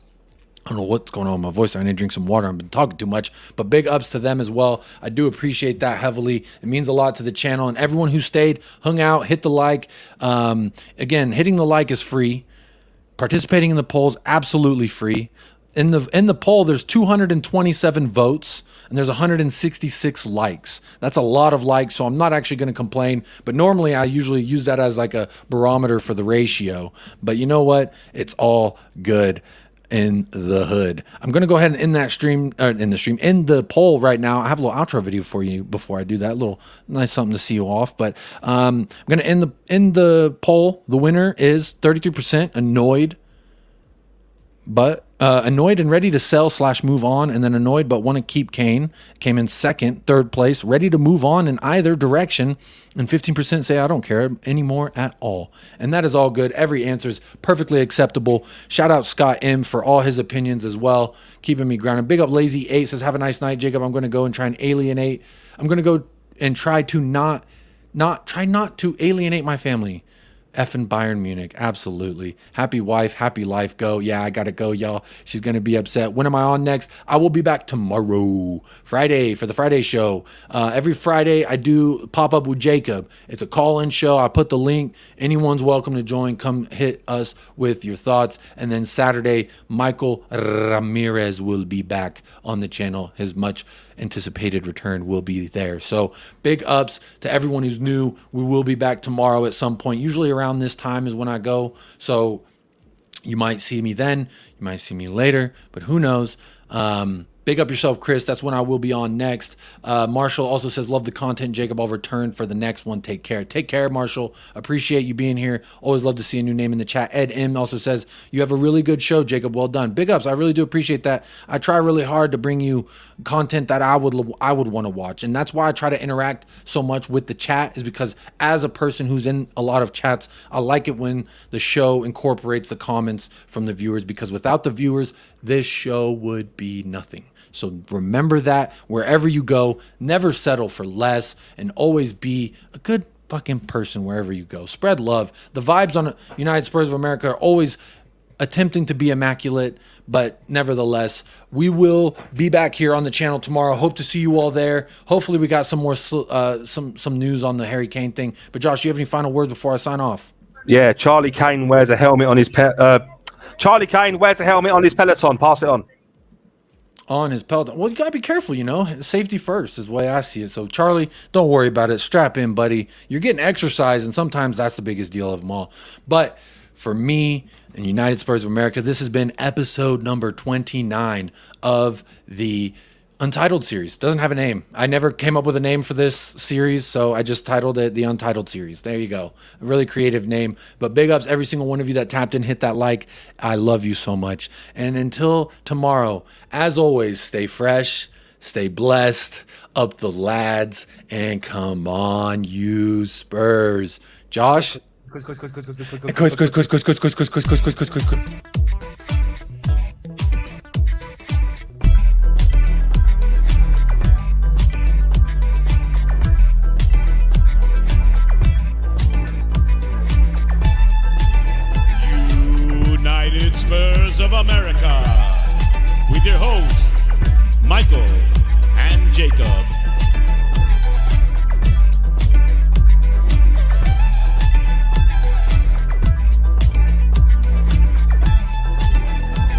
S1: I don't know what's going on with my voice. I need to drink some water. I've been talking too much, but big ups to them as well. I do appreciate that heavily. It means a lot to the channel and everyone who stayed, hung out, hit the like. Again, hitting the like is free. Participating in the polls, absolutely free. In the poll, there's 227 votes and there's 166 likes. That's a lot of likes, so I'm not actually going to complain. But normally I usually use that as like a barometer for the ratio. But you know what? It's all good in the hood. I'm going to go ahead and end the poll right now. I have a little outro video for you before I do that. A little nice something to see you off. But I'm going to end the poll. The winner is 33% annoyed, but annoyed and ready to sell / move on, and then annoyed but want to keep Kane came in second. Third place, ready to move on in either direction, and 15% say I don't care anymore at all. And that is all good. Every answer is perfectly acceptable. Shout out Scott M for all his opinions as well, keeping me grounded. Big up Lazy 8 says, have a nice night, Jacob. I'm going to go and try and alienate. I'm going to go and try not to alienate my family. Effing Bayern Munich. Absolutely. Happy wife, happy life. Go. Yeah, I gotta go, y'all. She's gonna be upset. When am I on next? I will be back tomorrow, Friday, for the Friday show. Every Friday I do pop up with Jacob. It's a call-in show. I put the link. Anyone's welcome to join. Come hit us with your thoughts. And then Saturday, Michael Ramirez will be back on the channel. His much anticipated return will be there. So big ups to everyone who's new. We will be back tomorrow at some point. Usually around this time is when I go. So you might see me then, you might see me later, but who knows? Big up yourself, Chris. That's when I will be on next. Marshall also says, love the content, Jacob. I'll return for the next one. Take care. Take care, Marshall. Appreciate you being here. Always love to see a new name in the chat. Ed M also says, you have a really good show, Jacob. Well done. Big ups. I really do appreciate that. I try really hard to bring you content that I would want to watch. And that's why I try to interact so much with the chat, is because as a person who's in a lot of chats, I like it when the show incorporates the comments from the viewers, because without the viewers, this show would be nothing. So remember that wherever you go, never settle for less, and always be a good fucking person wherever you go. Spread love. The vibes on United Spurs of America are always attempting to be immaculate, but nevertheless, we will be back here on the channel tomorrow. Hope to see you all there. Hopefully we got some more some news on the Harry Kane thing. But Josh, do you have any final words before I sign off?
S3: Yeah, Charlie Kane wears a helmet on his Charlie Kane wears a helmet on his Peloton. Pass it on.
S1: On his Peloton. Well, you got to be careful, you know. Safety first is the way I see it. So, Charlie, don't worry about it. Strap in, buddy. You're getting exercise, and sometimes that's the biggest deal of them all. But for me and United Spurs of America, this has been episode number 29 of the Untitled series. Doesn't have a name. I never came up with a name for this series, so I just titled it the Untitled series. There you go. A really creative name. But big ups every single one of you that tapped in, hit that like. I love you so much. And until tomorrow, as always, stay fresh, stay blessed, up the lads, and come on, you Spurs. Josh?
S3: Quiz.
S1: Quiz.